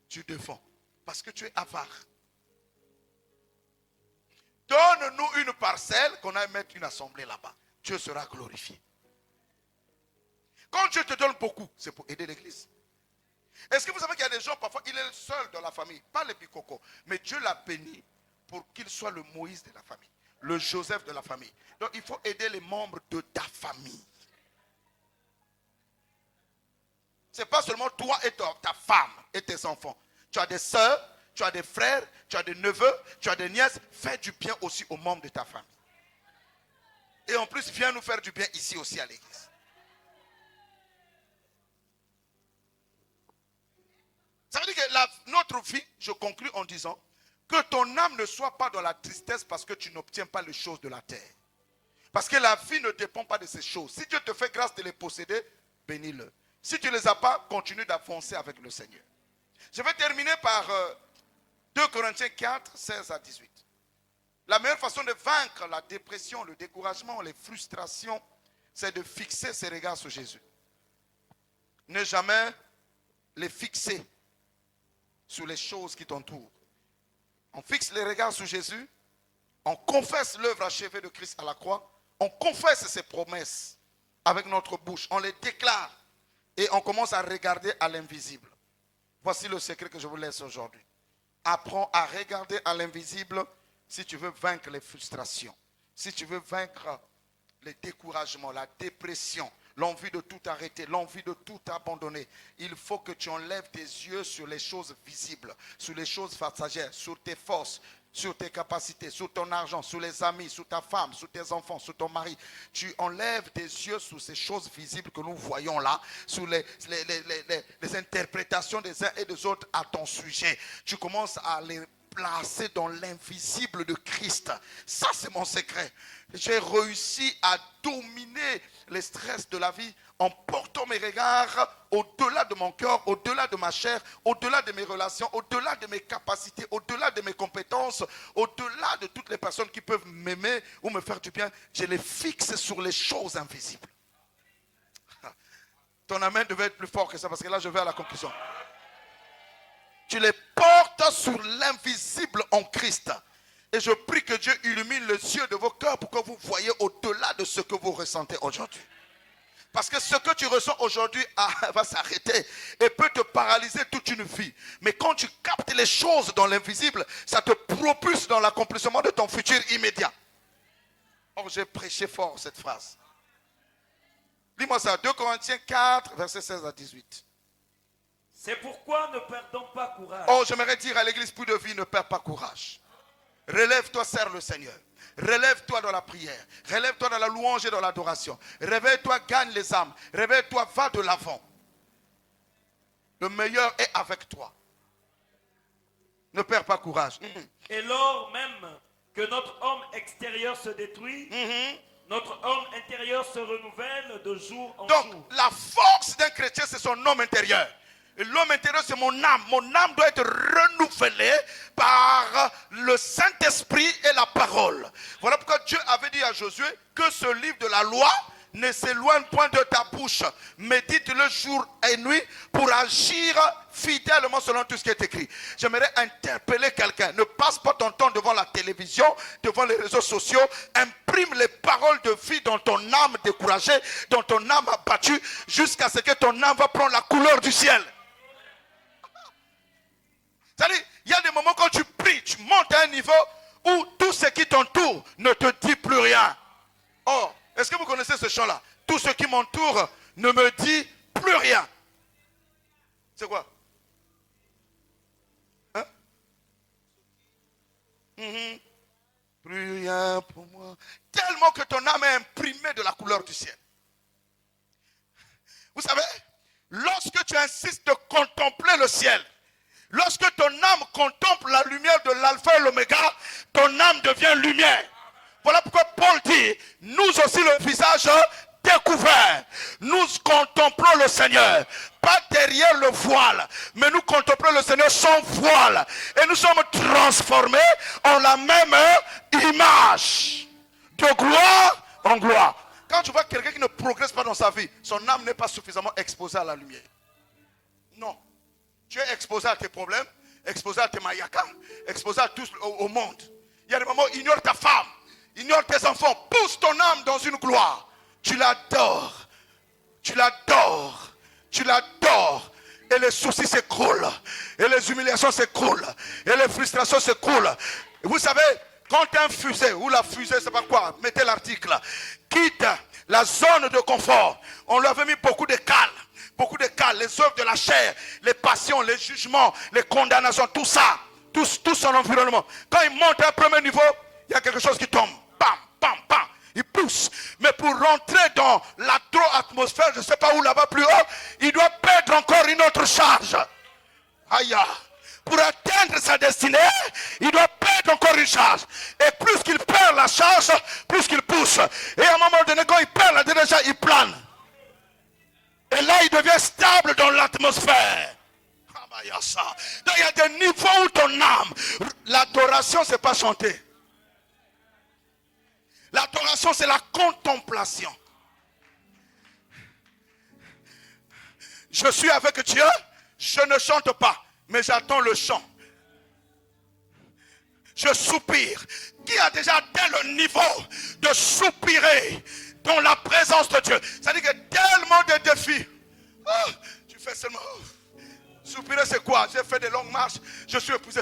Tu défends. Parce que tu es avare. Donne-nous une parcelle qu'on aille mettre une assemblée là-bas. Dieu sera glorifié. Quand Dieu te donne beaucoup, c'est pour aider l'église. Est-ce que vous savez qu'il y a des gens, parfois, il est seul dans la famille, pas les bicocos, mais Dieu l'a béni pour qu'il soit le Moïse de la famille, le Joseph de la famille. Donc, il faut aider les membres de ta famille. Ce n'est pas seulement toi et ta femme et tes enfants. Tu as des soeurs, tu as des frères, tu as des neveux, tu as des nièces. Fais du bien aussi aux membres de ta famille. Et en plus, viens nous faire du bien ici aussi à l'église. Ça veut dire que notre vie, je conclus en disant, que ton âme ne soit pas dans la tristesse parce que tu n'obtiens pas les choses de la terre. Parce que la vie ne dépend pas de ces choses. Si Dieu te fait grâce de les posséder, bénis-le. Si tu ne les as pas, continue d'avancer avec le Seigneur. Je vais terminer par 2 Corinthiens 4, 16 à 18. La meilleure façon de vaincre la dépression, le découragement, les frustrations, c'est de fixer ses regards sur Jésus. Ne jamais les fixer sur les choses qui t'entourent. On fixe les regards sur Jésus, on confesse l'œuvre achevée de Christ à la croix, on confesse ses promesses avec notre bouche, on les déclare et on commence à regarder à l'invisible. Voici le secret que je vous laisse aujourd'hui. Apprends à regarder à l'invisible si tu veux vaincre les frustrations, si tu veux vaincre les découragements, la dépression, l'envie de tout arrêter, l'envie de tout abandonner. Il faut que tu enlèves tes yeux sur les choses visibles, sur les choses passagères, sur tes forces. sur tes capacités, sur ton argent, sur les amis, sur ta femme, sur tes enfants, sur ton mari. Tu enlèves tes yeux sur ces choses visibles que nous voyons là, sur les interprétations des uns et des autres à ton sujet. Tu commences à les placer dans l'invisible de Christ. Ça, c'est mon secret. J'ai réussi à dominer les stress de la vie en portant mes regards au-delà de mon cœur, au-delà de ma chair, au-delà de mes relations, au-delà de mes capacités, au-delà de mes compétences, au-delà de toutes les personnes qui peuvent m'aimer ou me faire du bien. Je les fixe sur les choses invisibles. Ton amen devait être plus fort que ça parce que là, je vais à la conclusion. Tu les portes sur l'invisible en Christ. Et je prie que Dieu illumine les yeux de vos cœurs pour que vous voyez au-delà de ce que vous ressentez aujourd'hui. Parce que ce que tu ressens aujourd'hui va s'arrêter et peut te paralyser toute une vie. Mais quand tu captes les choses dans l'invisible, ça te propulse dans l'accomplissement de ton futur immédiat. Or, j'ai prêché fort cette phrase. Lis-moi ça, 2 Corinthiens 4, versets 16 à 18. C'est pourquoi ne perdons pas courage. Oh, j'aimerais dire à l'église Puits de Vie, ne perds pas courage. Relève-toi, sers le Seigneur. Relève-toi dans la prière. Relève-toi dans la louange et dans l'adoration. Réveille-toi, gagne les âmes. Réveille-toi, va de l'avant. Le meilleur est avec toi. Ne perds pas courage. Et lors même que notre homme extérieur se détruit, notre homme intérieur se renouvelle de jour en jour. Donc, la force d'un chrétien, c'est son homme intérieur. Et l'homme intérieur, c'est mon âme. Mon âme doit être renouvelée par le Saint-Esprit et la parole. Voilà pourquoi Dieu avait dit à Josué que ce livre de la loi ne s'éloigne point de ta bouche. Médite-le jour et nuit pour agir fidèlement selon tout ce qui est écrit. J'aimerais interpeller quelqu'un. Ne passe pas ton temps devant la télévision, devant les réseaux sociaux. Imprime les paroles de vie dans ton âme découragée, dans ton âme abattue, jusqu'à ce que ton âme va prendre la couleur du ciel. C'est-à-dire, il y a des moments quand tu pries, tu montes à un niveau où tout ce qui t'entoure ne te dit plus rien. Oh, est-ce que vous connaissez ce chant-là? Tout ce qui m'entoure ne me dit plus rien. C'est quoi? Hein? Plus rien pour moi. Tellement que ton âme est imprimée de la couleur du ciel. Vous savez, lorsque tu insistes de contempler le ciel, lorsque ton âme contemple la lumière de l'alpha et l'oméga, ton âme devient lumière. Voilà pourquoi Paul dit, nous aussi le visage découvert, nous contemplons le Seigneur, pas derrière le voile, mais nous contemplons le Seigneur sans voile. Et nous sommes transformés en la même image, de gloire en gloire. Quand tu vois quelqu'un qui ne progresse pas dans sa vie, son âme n'est pas suffisamment exposée à la lumière. Non. Tu es exposé à tes problèmes, exposé à tes mayakas, exposé à tout au monde. Il y a des moments où ignore ta femme, ignore tes enfants, pousse ton âme dans une gloire. Tu l'adores, tu l'adores, tu l'adores. Et les soucis s'écroulent, et les humiliations s'écroulent, et les frustrations s'écroulent. Vous savez, quand un fusée, ou la fusée, c'est pas quoi, mettez l'article, quitte la zone de confort, on lui avait mis beaucoup de cales. Beaucoup de cas, les œuvres de la chair, les passions, les jugements, les condamnations, tout ça, tout son environnement. Quand il monte à un premier niveau, il y a quelque chose qui tombe. Bam, bam, bam. Il pousse. Mais pour rentrer dans l'atmosphère, je ne sais pas où là-bas plus haut, il doit perdre encore une autre charge. Aïe. Pour atteindre sa destinée, il doit perdre encore une charge. Et plus qu'il perd la charge, plus qu'il pousse. Et à un moment donné, quand il perd la dernière charge, il plane. Et là, il devient stable dans l'atmosphère. Donc, il y a des niveaux où ton âme, l'adoration, c'est pas chanter. L'adoration, c'est la contemplation. Je suis avec Dieu, je ne chante pas, mais j'attends le chant. Je soupire. Qui a déjà atteint le niveau de soupirer dans la présence de Dieu? C'est-à-dire que tellement de défis. Oh, tu fais seulement. Oh. Soupirer, c'est quoi? J'ai fait des longues marches. Je suis épuisé.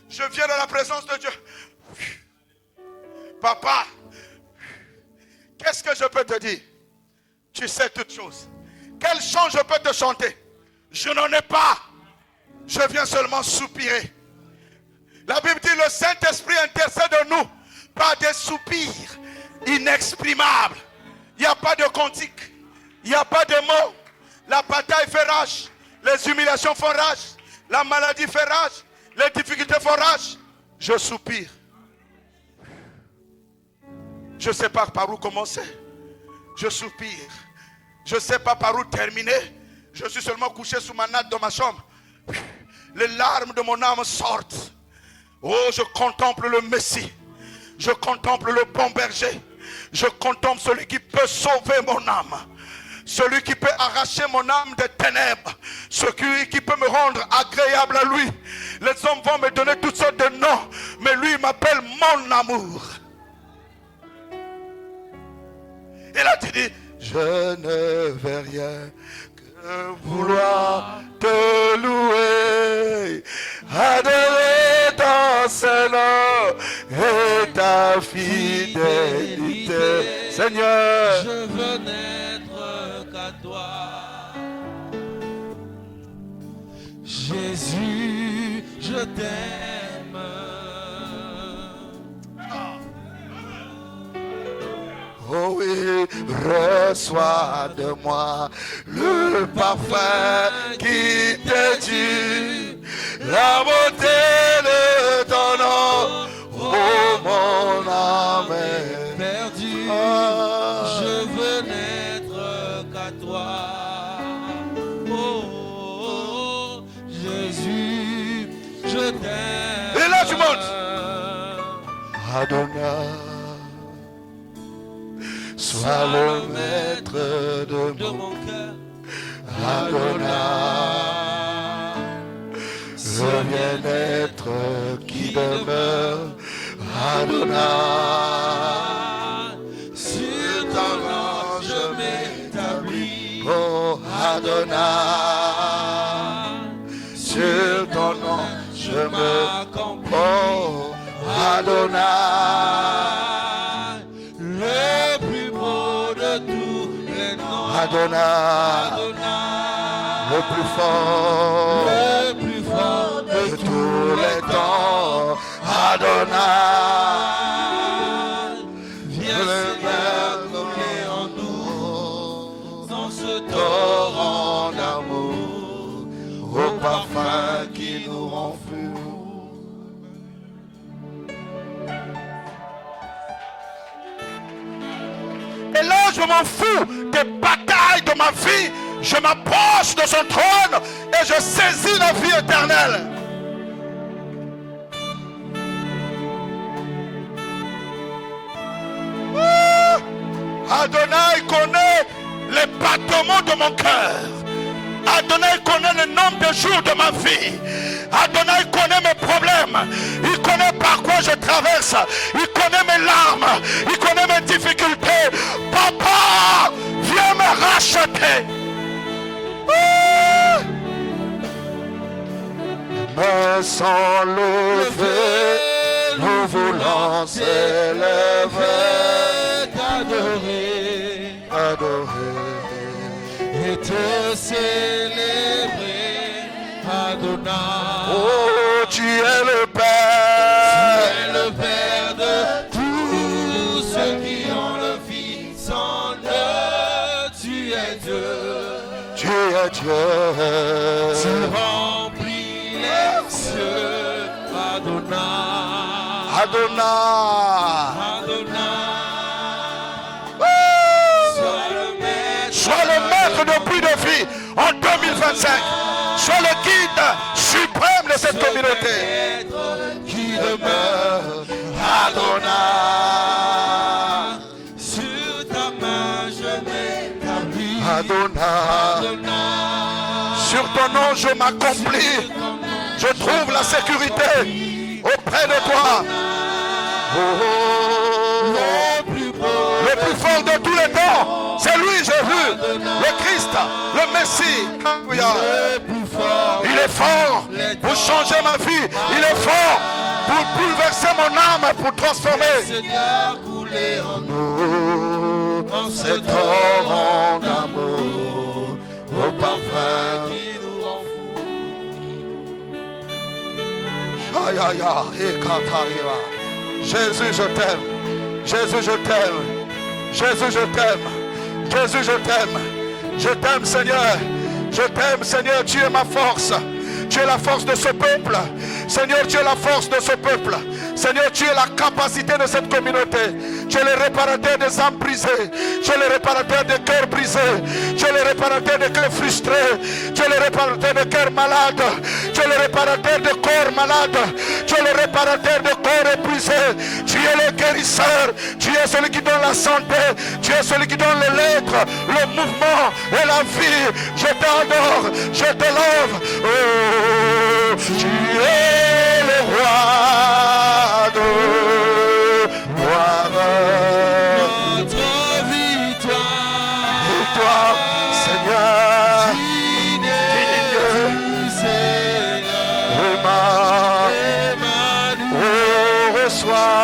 Je viens dans la présence de Dieu. Papa, qu'est-ce que je peux te dire? Tu sais toutes choses. Quel chant je peux te chanter? Je n'en ai pas. Je viens seulement soupirer. La Bible dit le Saint-Esprit intercède de nous par des soupirs inexprimables. Il n'y a pas de cantique. Il n'y a pas de mots. La bataille fait rage. Les humiliations font rage. La maladie fait rage. Les difficultés font rage. Je soupire. Je ne sais pas par où commencer. Je soupire. Je ne sais pas par où terminer. Je suis seulement couché sous ma natte dans ma chambre. Les larmes de mon âme sortent. Oh, je contemple le Messie. Je contemple le bon berger. Je contemple celui qui peut sauver mon âme. Celui qui peut arracher mon âme des ténèbres. Celui qui peut me rendre agréable à lui. Les hommes vont me donner toutes sortes de noms. Mais lui m'appelle mon amour. Et là tu dis, je ne vais rien que vouloir te louer, adorer ton Seigneur et ta fidélité. Seigneur, Je veux n'être qu'à toi. Jésus, je t'aime. oh oui, reçois de moi le parfum qui t'est dû, la beauté de ton nom, oh mon âme est Perdu, Ah. je veux n'être qu'à toi. Oh, oh, oh, Jésus, je t'aime. Et là, tu montes. Adonai, sois le maître de de mon mon cœur. Adonai, le bien-être qui demeure. Adonai, Sur ton nom je m'établis. oh Adonai, sur ton nom je me m'accomplis. oh Adonai, Le plus beau de tous les noms. Adonai, Adonai, le plus fort le plus fort de tous les temps. Adonai, viens Seigneur couler en nous dans ce torrent d'amour, au parfum qui nous rend fous. Et là, je m'en fous des batailles de ma vie. Je m'approche de son trône et je saisis la vie éternelle. Adonai connaît les battements de mon cœur. Adonai connaît le nombre de jours de ma vie. Adonai connaît mes problèmes. Il connaît par quoi je traverse. Il connaît mes larmes. Il connaît mes difficultés. Papa, viens me racheter. Mais sans lever, nous voulons s'élever, t'adorer adorer. et te célébrer, Adonai. Oh, tu es le Tu Père. es le Père de tous ceux qui ont le Fils en eux. Tu es Dieu. Tu es Dieu. Tu remplis les cieux, Adonai. Adonai. Adonai. Oh, sois le maître de puits de vie en 2025. Sois le guide suprême de cette communauté. Qui demeure, Adonai. sur ta main je m'établis. Adonai. Adonai. Sur ton nom je m'accomplis. Je trouve la sécurité auprès de toi. Oh, Le plus beau, le plus fort de tous les temps, c'est lui, j'ai vu. Le Christ, le Messie. Alléluia. le plus fort, Il est fort pour changer ma vie. Il est fort pour bouleverser mon âme, pour transformer. Seigneur coulé en Nous, en ce c'est torrent d'amour, au parfum. qui nous rend fous. Aïe, aïe, aïe. Jésus, je t'aime. Jésus, je t'aime. Jésus, je t'aime. Jésus, je t'aime. Je t'aime, Seigneur. Je t'aime, Seigneur. Tu es ma force. Tu es la force de ce peuple. Seigneur, tu es la force de ce peuple. Seigneur, tu es la capacité de cette communauté. Tu es le réparateur des âmes brisées. Tu es le réparateur des cœurs brisés. Tu es le réparateur des cœurs frustrés. Tu es le réparateur des cœurs malades. Tu es le réparateur des corps malades. Tu es le réparateur des corps épuisés. Tu es le guérisseur. Tu es celui qui donne la santé. Tu es celui qui donne les lettres, le mouvement et la vie. Je t'adore. Je te love. Oh, tu es le roi de gloire. Notre victoire. Victoire, Seigneur. Digne Seigneur. Emmanuel. Oh, reçois.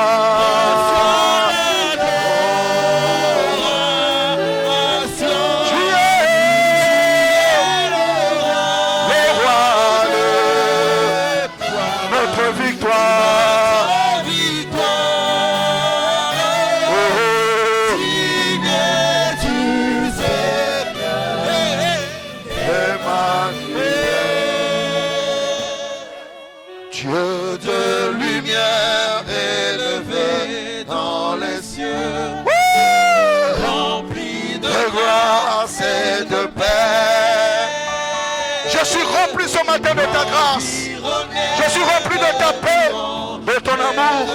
Je suis rempli ce matin de ta grâce. Je suis rempli de ta paix, de ton amour,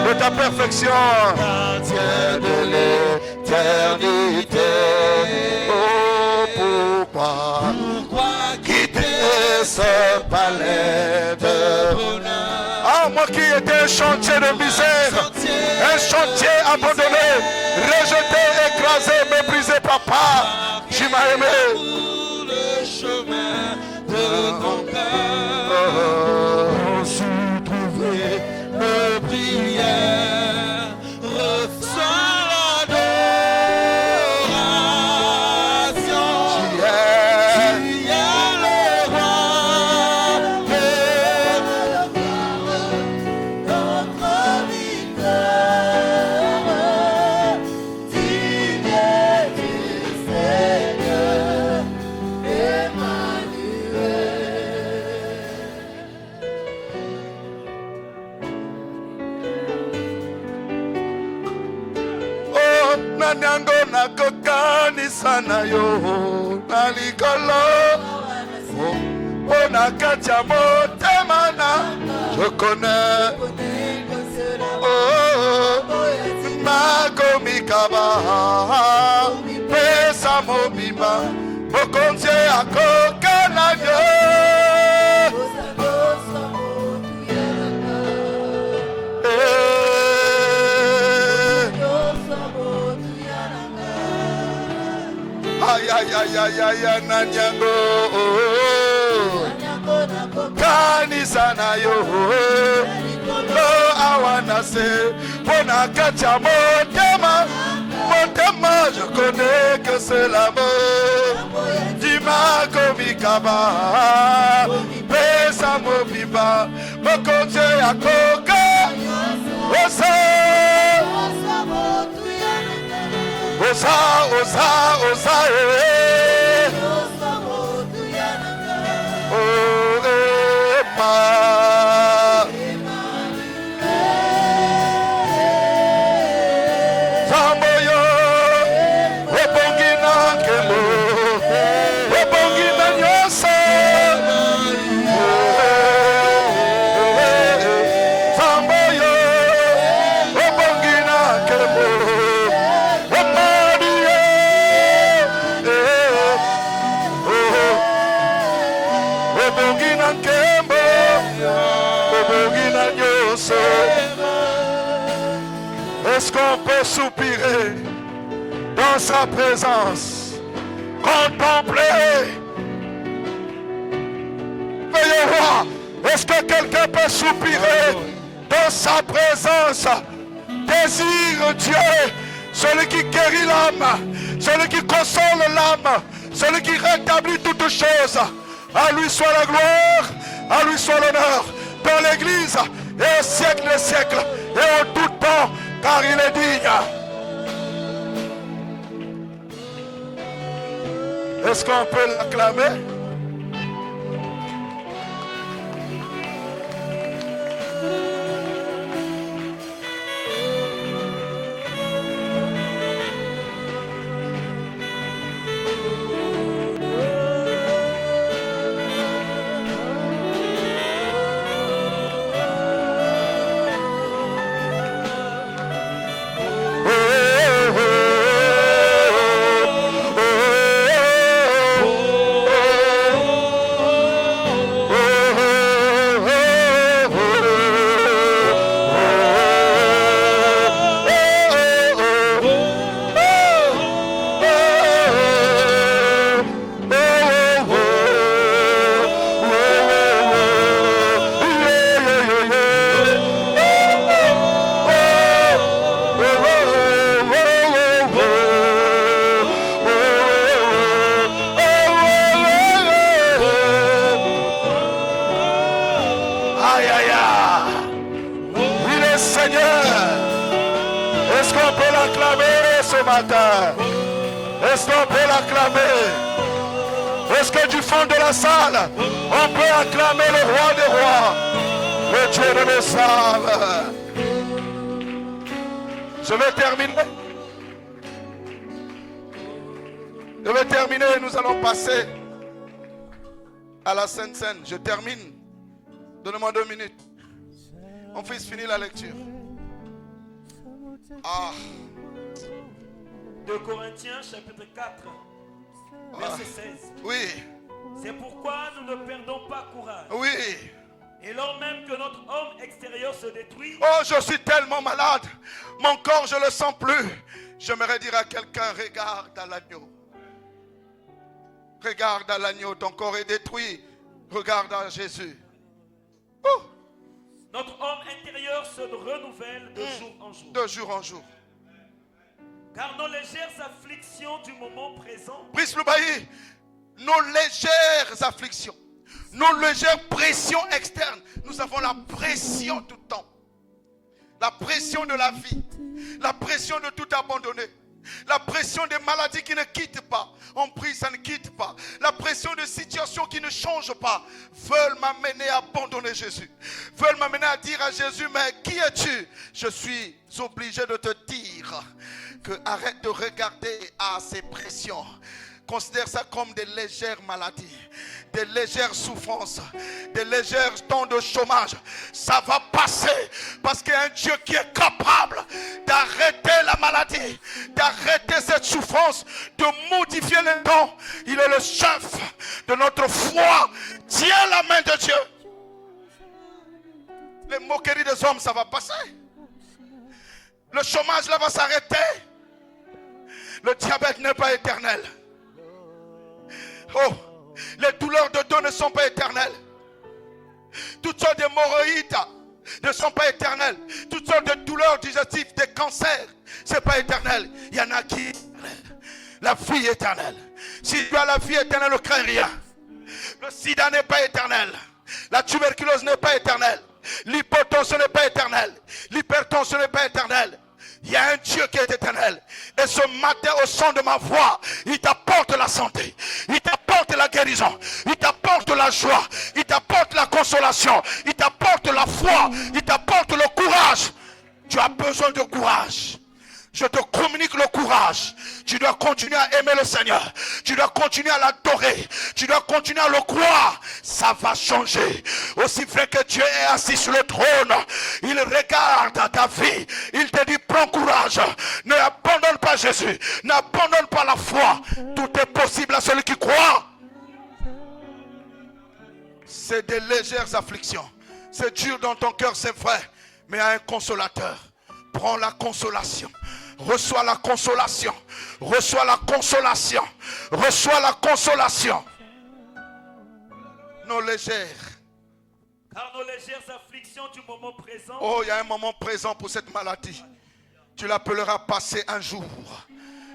de ta perfection. Gardien de l'éternité. Oh, pourquoi quitter ce palais de bonheur? Ah, moi qui étais un chantier de misère, un chantier abandonné, rejeté, écrasé, méprisé, papa, tu m'as aimé. Chemin de ton cœur, on s'y trouvait nos prières, reçois l'adoration. Tu es le roi de notre victoire, digne du Seigneur. Nanyango nakokanisa na yo na likolo ona katia motema na je connais oh makomikaba pesa mobimba mokonzi akokana yo ay ay ay ay ay nanyango kanisa na yo lo awana se pona katia motema motema je connais que c'est l'amour dima komikaba pesa mobimba mokonze akoka osa osa osa osa oh ema Zamboyo ebongina kemo ebongina nyosa Zamboyo ebongina kemo est-ce qu'on peut soupirer dans sa présence, contempler? Veillez voir, est-ce que quelqu'un peut soupirer dans sa présence? Désire Dieu, celui qui guérit l'âme, celui qui console l'âme, celui qui rétablit toutes choses. À lui soit la gloire, à lui soit l'honneur, dans l'église et au siècle des siècles et au tout temps, car il est digne. Est-ce qu'on peut l'acclamer? Est-ce qu'on peut l'acclamer? Est-ce que du fond de la salle, on peut acclamer le roi des rois, le Dieu de nos salles? Je vais terminer. Nous allons passer à la Sainte Seine. Je termine. Donnez-moi 2 minutes. Mon fils finit la lecture. 2 Corinthiens chapitre 4, verset 16. Oui. C'est pourquoi nous ne perdons pas courage. Oui. Et lors même que notre homme extérieur se détruit. Oh, je suis tellement malade. Mon corps, je ne le sens plus. J'aimerais dire à quelqu'un, regarde à l'agneau. Regarde à l'agneau, ton corps est détruit. Regarde à Jésus. Oh. Notre homme intérieur se renouvelle de jour en jour. De jour en jour. Car nos légères afflictions du moment présent. Brice Loubaï, nos légères afflictions, nos légères pressions externes. Nous avons la pression tout le temps. La pression de la vie. La pression de tout abandonner. La pression des maladies qui ne quittent pas. On prie, ça ne quitte pas. La pression de situations qui ne changent pas. Veulent m'amener à abandonner Jésus. Veulent m'amener à dire à Jésus, mais qui es-tu? Je suis obligé de te dire que arrête de regarder à ces pressions. Considère ça comme des légères maladies, des légères souffrances, des légers temps de chômage. Ça va passer parce qu'il y a un Dieu qui est capable d'arrêter la maladie, d'arrêter cette souffrance, de modifier le temps. Il est le chef de notre foi. Tiens la main de Dieu. Les moqueries des hommes, ça va passer. Le chômage là va s'arrêter. Le diabète n'est pas éternel. Oh, les douleurs de dos ne sont pas éternelles. Toutes sortes d'hémorroïdes ne sont pas éternelles. Toutes sortes de douleurs digestives, des cancers, c'est pas éternel. Il y en a qui la vie éternelle. Si tu as la vie éternelle, ne crains rien. Le sida n'est pas éternel. La tuberculose n'est pas éternelle. L'hypotension n'est pas éternelle. L'hypertension n'est pas éternelle. Il y a un Dieu qui est éternel. Et ce matin, au son de ma voix, il t'apporte la santé. Il t'apporte la guérison. Il t'apporte la joie. Il t'apporte la consolation. Il t'apporte la foi. Il t'apporte le courage. Tu as besoin de courage. Je te communique le courage. Tu dois continuer à aimer le Seigneur. Tu dois continuer à l'adorer. Tu dois continuer à le croire. Ça va changer. Aussi vrai que Dieu est assis sur le trône, il regarde ta vie. Il te dit, prends courage. N'abandonne pas Jésus. N'abandonne pas la foi. Tout est possible à celui qui croit. C'est des légères afflictions. C'est dur dans ton cœur, c'est vrai. Mais il y a un consolateur. Prends la consolation. Reçois la consolation. Reçois la consolation. Reçois la consolation. Nos légères. Car nos légères afflictions du moment présent. Oh, il y a un moment présent pour cette maladie. Tu l'appelleras passer un jour.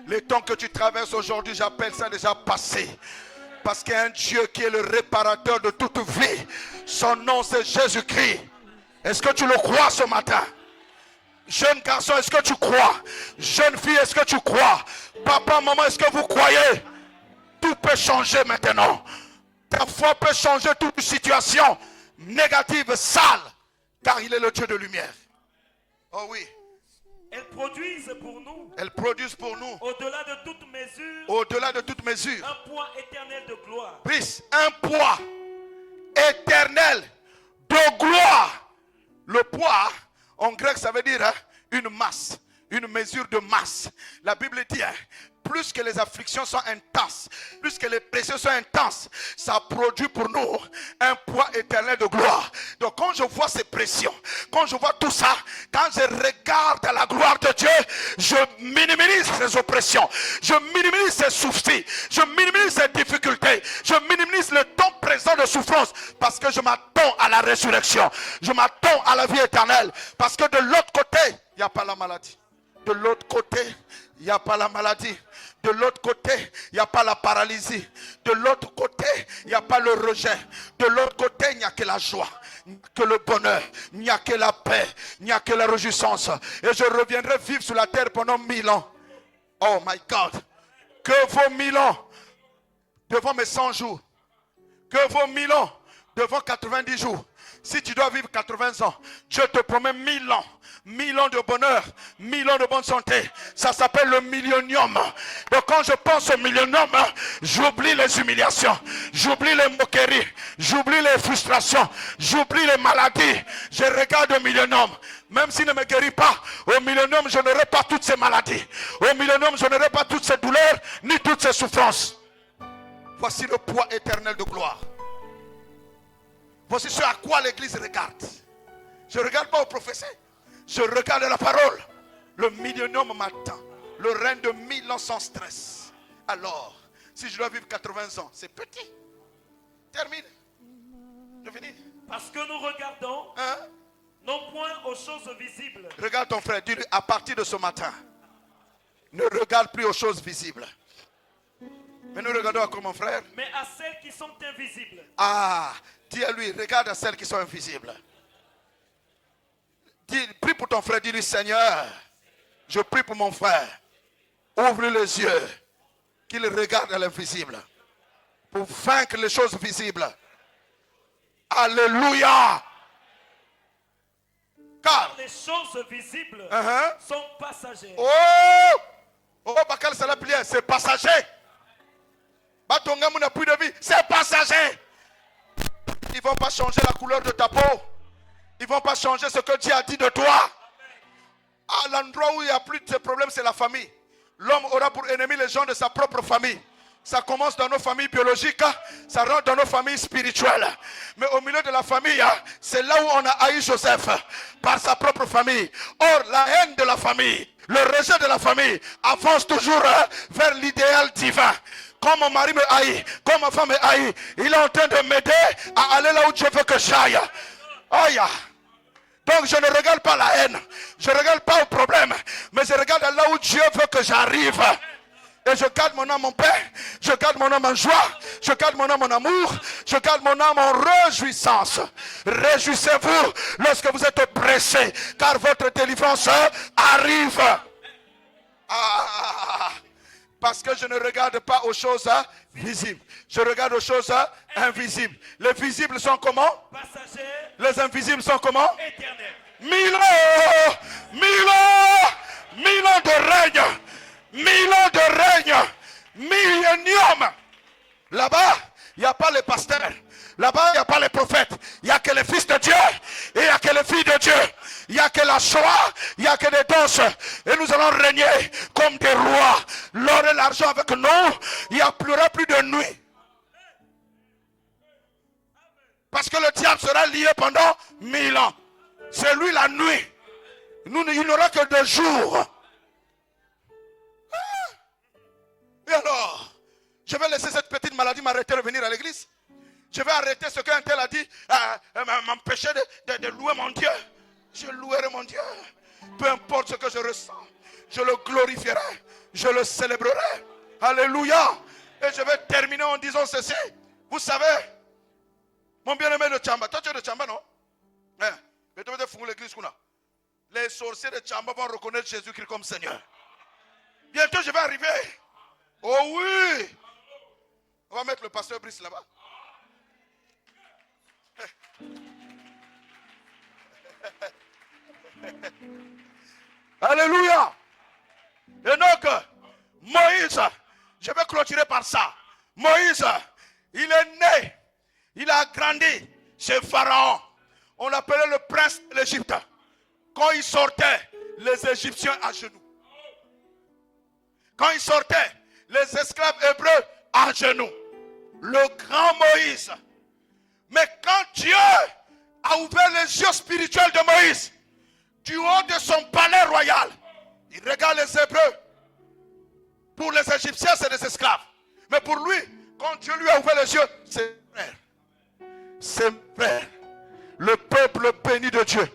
Les temps que tu traverses aujourd'hui, j'appelle ça déjà passé. Parce qu'il y a un Dieu qui est le réparateur de toute vie. Son nom c'est Jésus-Christ. Est-ce que tu le crois ce matin? Jeune garçon, est-ce que tu crois? Jeune fille, est-ce que tu crois? Papa, maman, est-ce que vous croyez? Tout peut changer maintenant. Ta foi peut changer toute situation négative, sale, car il est le Dieu de lumière. Oh oui. Elles produisent pour nous, Elles produisent pour nous, au-delà de toute mesure, au-delà de toute mesure, un poids éternel de gloire. plus un poids éternel de gloire. Le poids, en grec, ça veut dire une masse, une mesure de masse. La Bible dit, plus que les afflictions sont intenses, plus que les pressions sont intenses, ça produit pour nous un poids éternel de gloire. Donc quand je vois ces pressions, quand je vois tout ça, quand je regarde la gloire de Dieu, je minimise ces oppressions, je minimise ces soucis, je minimise ces difficultés, je minimise le temps présent de souffrance, parce que je m'attends à la résurrection, je m'attends à la vie éternelle, parce que de l'autre côté, il n'y a pas la maladie. De l'autre côté, il n'y a pas la maladie. De l'autre côté, il n'y a pas la paralysie. De l'autre côté, il n'y a pas le rejet. De l'autre côté, il n'y a que la joie, il n'y a que le bonheur, il n'y a que la paix, il n'y a que la réjouissance. Et je reviendrai vivre sur la terre pendant 1000 ans. Oh my God. Que vaut 1000 ans devant mes 100 jours? Que vaut 1000 ans devant 90 jours? Si tu dois vivre 80 ans, Dieu te promet 1000 ans. 1000 ans de bonheur, 1000 ans de bonne santé. Ça s'appelle le millénium. Donc quand je pense au millénium, j'oublie les humiliations, j'oublie les moqueries, j'oublie les frustrations, j'oublie les maladies. Je regarde au millénium. Même s'il ne me guérit pas, au millénium, je n'aurai pas toutes ces maladies. Au millénium, je n'aurai pas toutes ces douleurs, ni toutes ces souffrances. Voici le poids éternel de gloire. Voici ce à quoi l'Église regarde. Je ne regarde pas au professeur. Je regarde la parole. Le millénium m'attend. Le règne de 1000 ans sans stress. Alors, si je dois vivre 80 ans, c'est petit. Termine. Je finis. Parce que nous regardons, Hein? non point aux choses visibles, Regarde ton frère. Dis-lui à partir de ce matin, ne regarde plus aux choses visibles. Mais nous regardons à quoi, mon frère? mais à celles qui sont invisibles. Ah, dis à lui, regarde à celles qui sont invisibles. Prie pour ton frère, dis-lui, Seigneur, je prie pour mon frère. Ouvre les yeux, qu'il regarde à l'invisible, pour vaincre les choses visibles. Alléluia. Car Les choses visibles sont passagères. Bakal Salaplia, c'est passager. Batonga n'a plus de vie, c'est passager. Ils ne vont pas changer la couleur de ta peau. Ils ne vont pas changer ce que Dieu a dit de toi. À l'endroit où il n'y a plus de ces problèmes, c'est la famille. L'homme aura pour ennemi les gens de sa propre famille. Ça commence dans nos familles biologiques, ça rentre dans nos familles spirituelles. Mais au milieu de la famille, c'est là où on a haï Joseph, par sa propre famille. Or, la haine de la famille, le rejet de la famille, avance toujours vers l'idéal divin. Comme mon mari me haït, comme ma femme me haït, il est en train de m'aider à aller là où Dieu veut que j'aille. Aïe. Donc je ne regarde pas la haine, je ne regarde pas au problème, mais je regarde là où Dieu veut que j'arrive. Et je garde mon âme en paix, je garde mon âme en joie, je garde mon âme en amour, je garde mon âme en réjouissance. Réjouissez-vous lorsque vous êtes oppressés, car votre délivrance arrive. Parce que je ne regarde pas aux choses visibles, je regarde aux choses invisibles. Les visibles sont comment? Passagères. Les invisibles sont comment? Éternelles. 1000 ans, 1000 ans, 1000 ans de règne, 1000 ans de règne, millénium. Là-bas, il n'y a pas les pasteurs. Là-bas, il n'y a pas les prophètes. Il n'y a que les fils de Dieu et il n'y a que les filles de Dieu. Il n'y a que la joie, il n'y a que des danses. Et nous allons régner comme des rois. L'or et l'argent avec nous, il n'y aura plus de nuit. Parce que le diable sera lié pendant 1000 ans. C'est lui la nuit. Nous, il n'aura que 2 jours. Et alors, je vais laisser cette petite maladie m'arrêter de venir à l'église. Je vais arrêter ce qu'un tel a dit, m'empêcher de louer mon Dieu. Je louerai mon Dieu. Peu importe ce que je ressens, je le glorifierai, je le célébrerai. Alléluia. Et je vais terminer en disant ceci. Vous savez, mon bien-aimé de Tchamba, toi tu es de Tchamba, non? Mais tu veux fouiller l'église. Les sorciers de Tchamba vont reconnaître Jésus-Christ comme Seigneur. Bientôt je vais arriver. Oh oui. On va mettre le pasteur Brice là-bas. Alléluia. Et donc, Moïse, je vais clôturer par ça. Moïse, il est né, il a grandi chez Pharaon. On l'appelait le prince de l'Égypte. Quand il sortait, les Égyptiens à genoux. Quand il sortait, les esclaves hébreux à genoux. Le grand Moïse. Mais quand Dieu a ouvert les yeux spirituels de Moïse, du haut de son palais royal, il regarde les Hébreux. Pour les Égyptiens, c'est des esclaves. Mais pour lui, quand Dieu lui a ouvert les yeux, c'est frère. C'est frère. Le peuple béni de Dieu.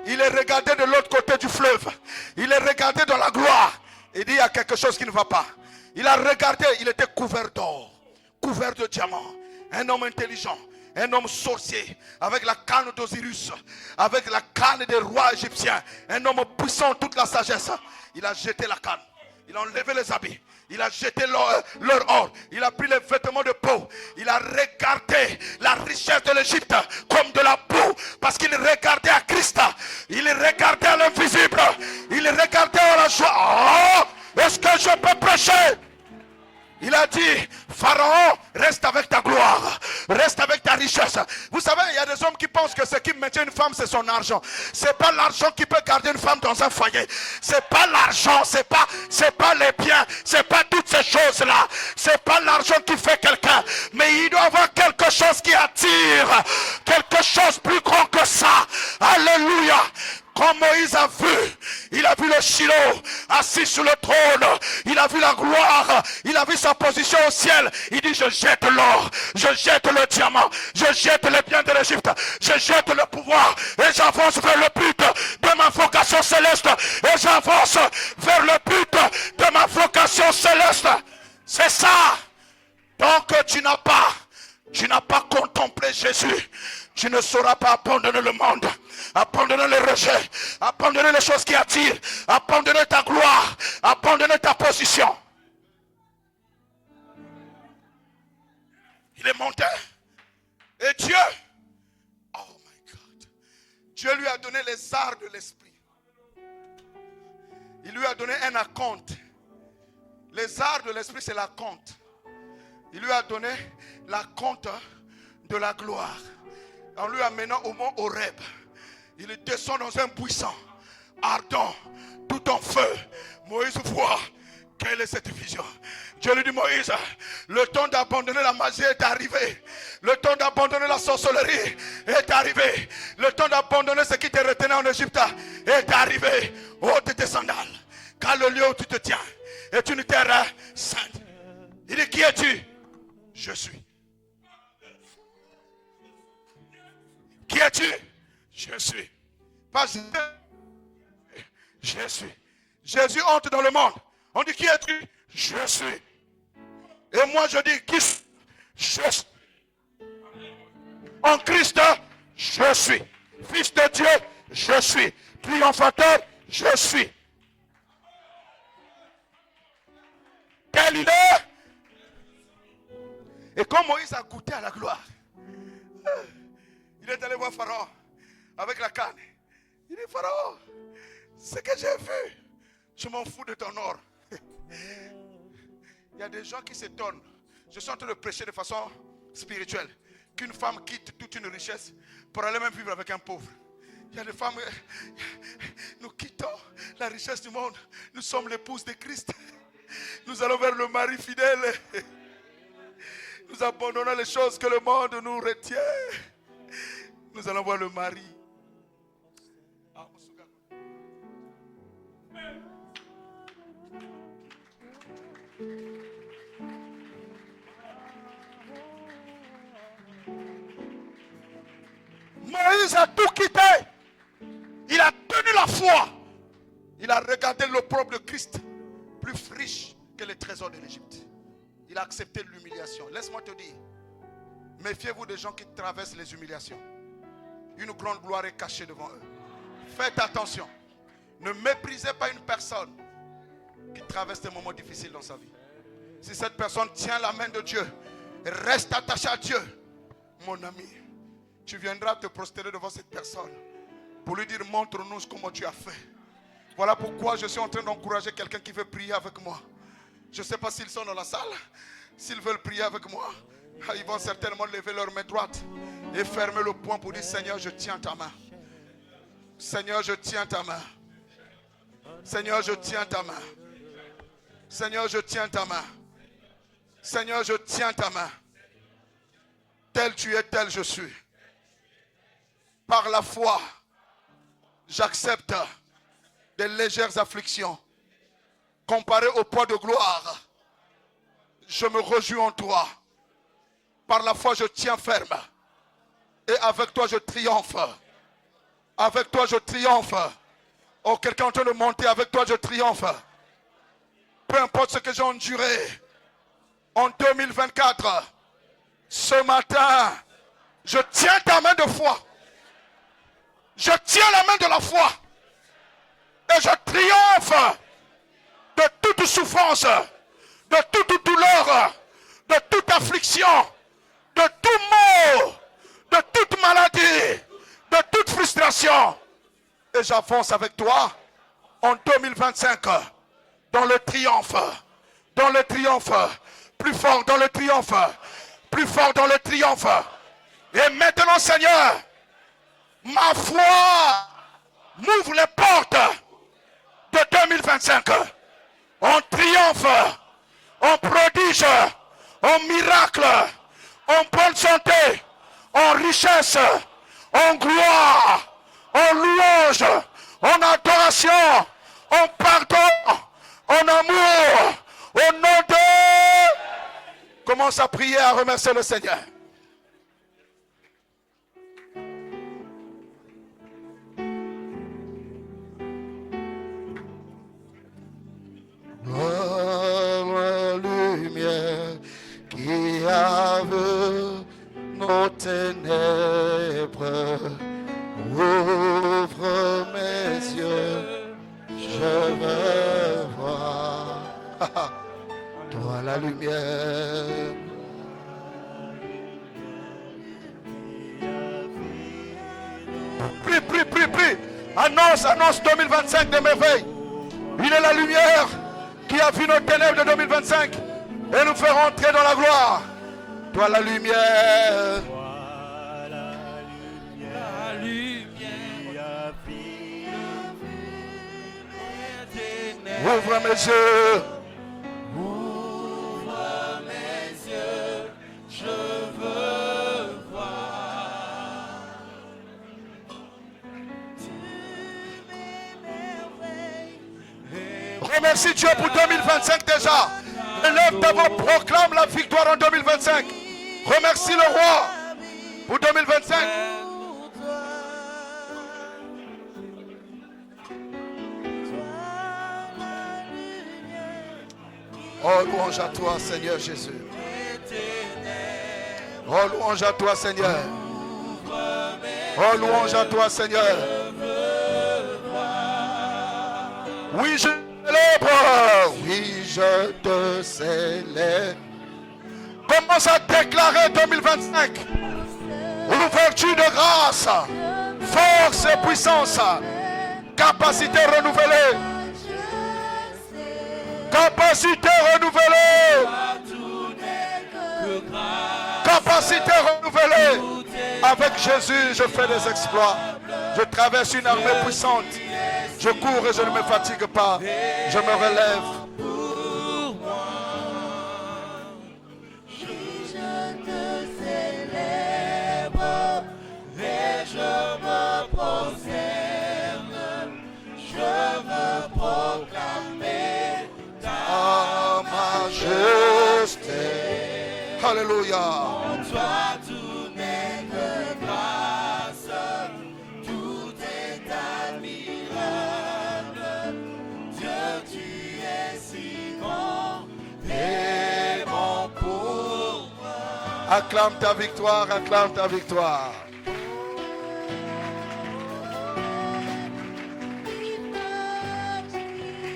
Il est regardé de l'autre côté du fleuve. Il est regardé dans la gloire. Il dit, il y a quelque chose qui ne va pas. Il a regardé, il était couvert d'or, couvert de diamants. Un homme intelligent, un homme sorcier, avec la canne d'Osiris, avec la canne des rois égyptiens. Un homme puissant, toute la sagesse. Il a jeté la canne. Il a enlevé les habits. Il a jeté leur or. Il a pris les vêtements de peau. Il a regardé la richesse de l'Égypte comme de la boue. Parce qu'il regardait à Christ. Il regardait à l'invisible. Il regardait à la joie. Oh, est-ce que je peux prêcher? Il a dit, Pharaon, reste avec ta gloire, reste avec ta richesse. Vous savez, il y a des hommes qui pensent que ce qui maintient une femme, c'est son argent. C'est pas l'argent qui peut garder une femme dans un foyer. C'est pas l'argent, c'est pas les biens, c'est pas toutes ces choses-là. C'est pas l'argent qui fait quelqu'un. Mais il doit avoir quelque chose qui attire, quelque chose plus grand que ça. Alléluia. Quand Moïse a vu, il a vu le Shiloh assis sur le trône, il a vu la gloire, il a vu sa position au ciel. Il dit, je jette l'or, je jette le diamant, je jette les biens de l'Égypte, je jette le pouvoir et j'avance vers le but de ma vocation céleste. Et j'avance vers le but de ma vocation céleste. C'est ça. Donc tu n'as pas contemplé Jésus, tu ne sauras pas abandonner le monde, abandonner les rejets, abandonner les choses qui attirent, abandonner ta gloire, abandonner ta position. Il est monté. Et Dieu, oh my God, Dieu lui a donné les arts de l'esprit. Il lui a donné un acompte. Les arts de l'esprit, c'est l'acompte. Il lui a donné l'acompte de la gloire. En lui amenant au mont Horeb, il descend dans un buisson ardent, tout en feu. Moïse voit, quelle est cette vision? Dieu lui dit, Moïse, le temps d'abandonner la magie est arrivé. Le temps d'abandonner la sorcellerie est arrivé. Le temps d'abandonner ce qui te retenait en Égypte est arrivé. Ôte tes sandales, car le lieu où tu te tiens est une terre sainte. Il dit, qui es-tu? Je suis. Qui es-tu? Je suis. Pas je suis. Jésus entre dans le monde. On dit, qui es-tu? Je suis. Et moi je dis, qui suis? Je suis. En Christ, je suis. Fils de Dieu, je suis. Triomphateur, je suis. Quel il est? Et quand Moïse a goûté à la gloire, il est allé voir Pharaon avec la canne. Il dit, Pharaon, ce que j'ai vu, je m'en fous de ton or. Il y a des gens qui s'étonnent. Je suis en train de prêcher de façon spirituelle. Qu'une femme quitte toute une richesse pour aller même vivre avec un pauvre. Il y a des femmes, nous quittons la richesse du monde. Nous sommes l'épouse de Christ. Nous allons vers le mari fidèle. Nous abandonnons les choses que le monde nous retient. Nous allons voir le mari. Moïse a tout quitté. Il a tenu la foi. Il a regardé l'opprobre de Christ, plus riche que les trésors de l'Égypte. Il il a accepté l'humiliation. Laisse-moi te dire, méfiez-vous des gens qui traversent les humiliations. Une grande gloire est cachée devant eux. Faites attention. Ne méprisez pas une personne qui traverse des moments difficiles dans sa vie. Si cette personne tient la main de Dieu, reste attaché à Dieu, mon ami, tu viendras te prosterner devant cette personne pour lui dire, montre-nous comment tu as fait. Voilà pourquoi je suis en train d'encourager quelqu'un qui veut prier avec moi. Je ne sais pas s'ils sont dans la salle. S'ils veulent prier avec moi, ils vont certainement lever leur main droite et fermer le poing pour dire, Seigneur, je tiens ta main. Seigneur, je tiens ta main. Seigneur, je tiens ta main. Seigneur, je tiens ta main. Seigneur, je tiens ta main. Tel tu es, tel je suis. Par la foi, j'accepte des légères afflictions. Comparé au poids de gloire, je me réjouis en toi. Par la foi, je tiens ferme. Et avec toi, je triomphe. Avec toi, je triomphe. Oh, quelqu'un est en train de monter. Avec toi, je triomphe. Peu importe ce que j'ai enduré. En 2024, ce matin, je tiens ta main de foi. Je tiens la main de la foi. Et je triomphe de toute souffrance, de toute douleur, de toute affliction, de tout mot, de toute maladie, de toute frustration. Et j'avance avec toi en 2025 dans le triomphe, dans le triomphe, plus fort dans le triomphe, plus fort dans le triomphe. Et maintenant, Seigneur, ma foi m'ouvre les portes de 2025. En triomphe, en prodige, en miracle, en bonne santé, en richesse, en gloire, en louange, en adoration, en pardon, en amour, au nom de... Commence à prier, à remercier le Seigneur. La lumière qui aveugle nos ténèbres, ouvre mes yeux, je veux voir. Toi la lumière. Prie, prie, prie, prie. Annonce, annonce 2025 de merveilles. Il est la lumière qui a vu nos ténèbres de 2025 et nous fait rentrer dans la gloire. Toi la lumière. La lumière. Ouvre mes yeux. Ouvre mes yeux, je veux voir. Remercie Dieu pour 2025 déjà. Élève ta voix, proclame la victoire en 2025. Remercie le roi pour 2025. Oh, louange à toi, Seigneur Jésus. Oh, louange à toi, Seigneur. Oh, louange à toi, Seigneur. Oui, je célèbre. Oui, je te célèbre. Commence à déclarer 2025. Ouverture de grâce, force et puissance, capacité renouvelée. Capacité renouvelée. Capacité renouvelée. Avec Jésus, je fais des exploits. Je traverse une armée puissante. Je cours et je ne me fatigue pas. Je me relève. Ta majesté. Alléluia. Toi, tout n'est que grâce, tout est admirable. Dieu, tu es si grand et mon Acclame ta victoire, acclame ta victoire.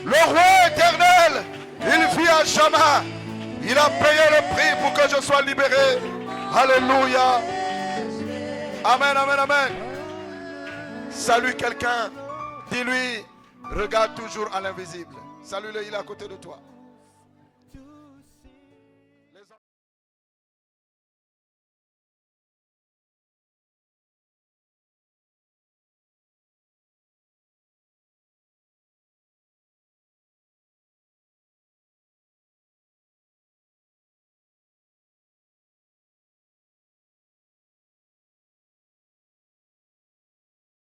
Le roi éternel, il vit à jamais. Il a payé le prix pour que je sois libéré. Alléluia. Amen, amen, amen. Salue quelqu'un. Dis-lui, regarde toujours à l'invisible. Salue-le, il est à côté de toi.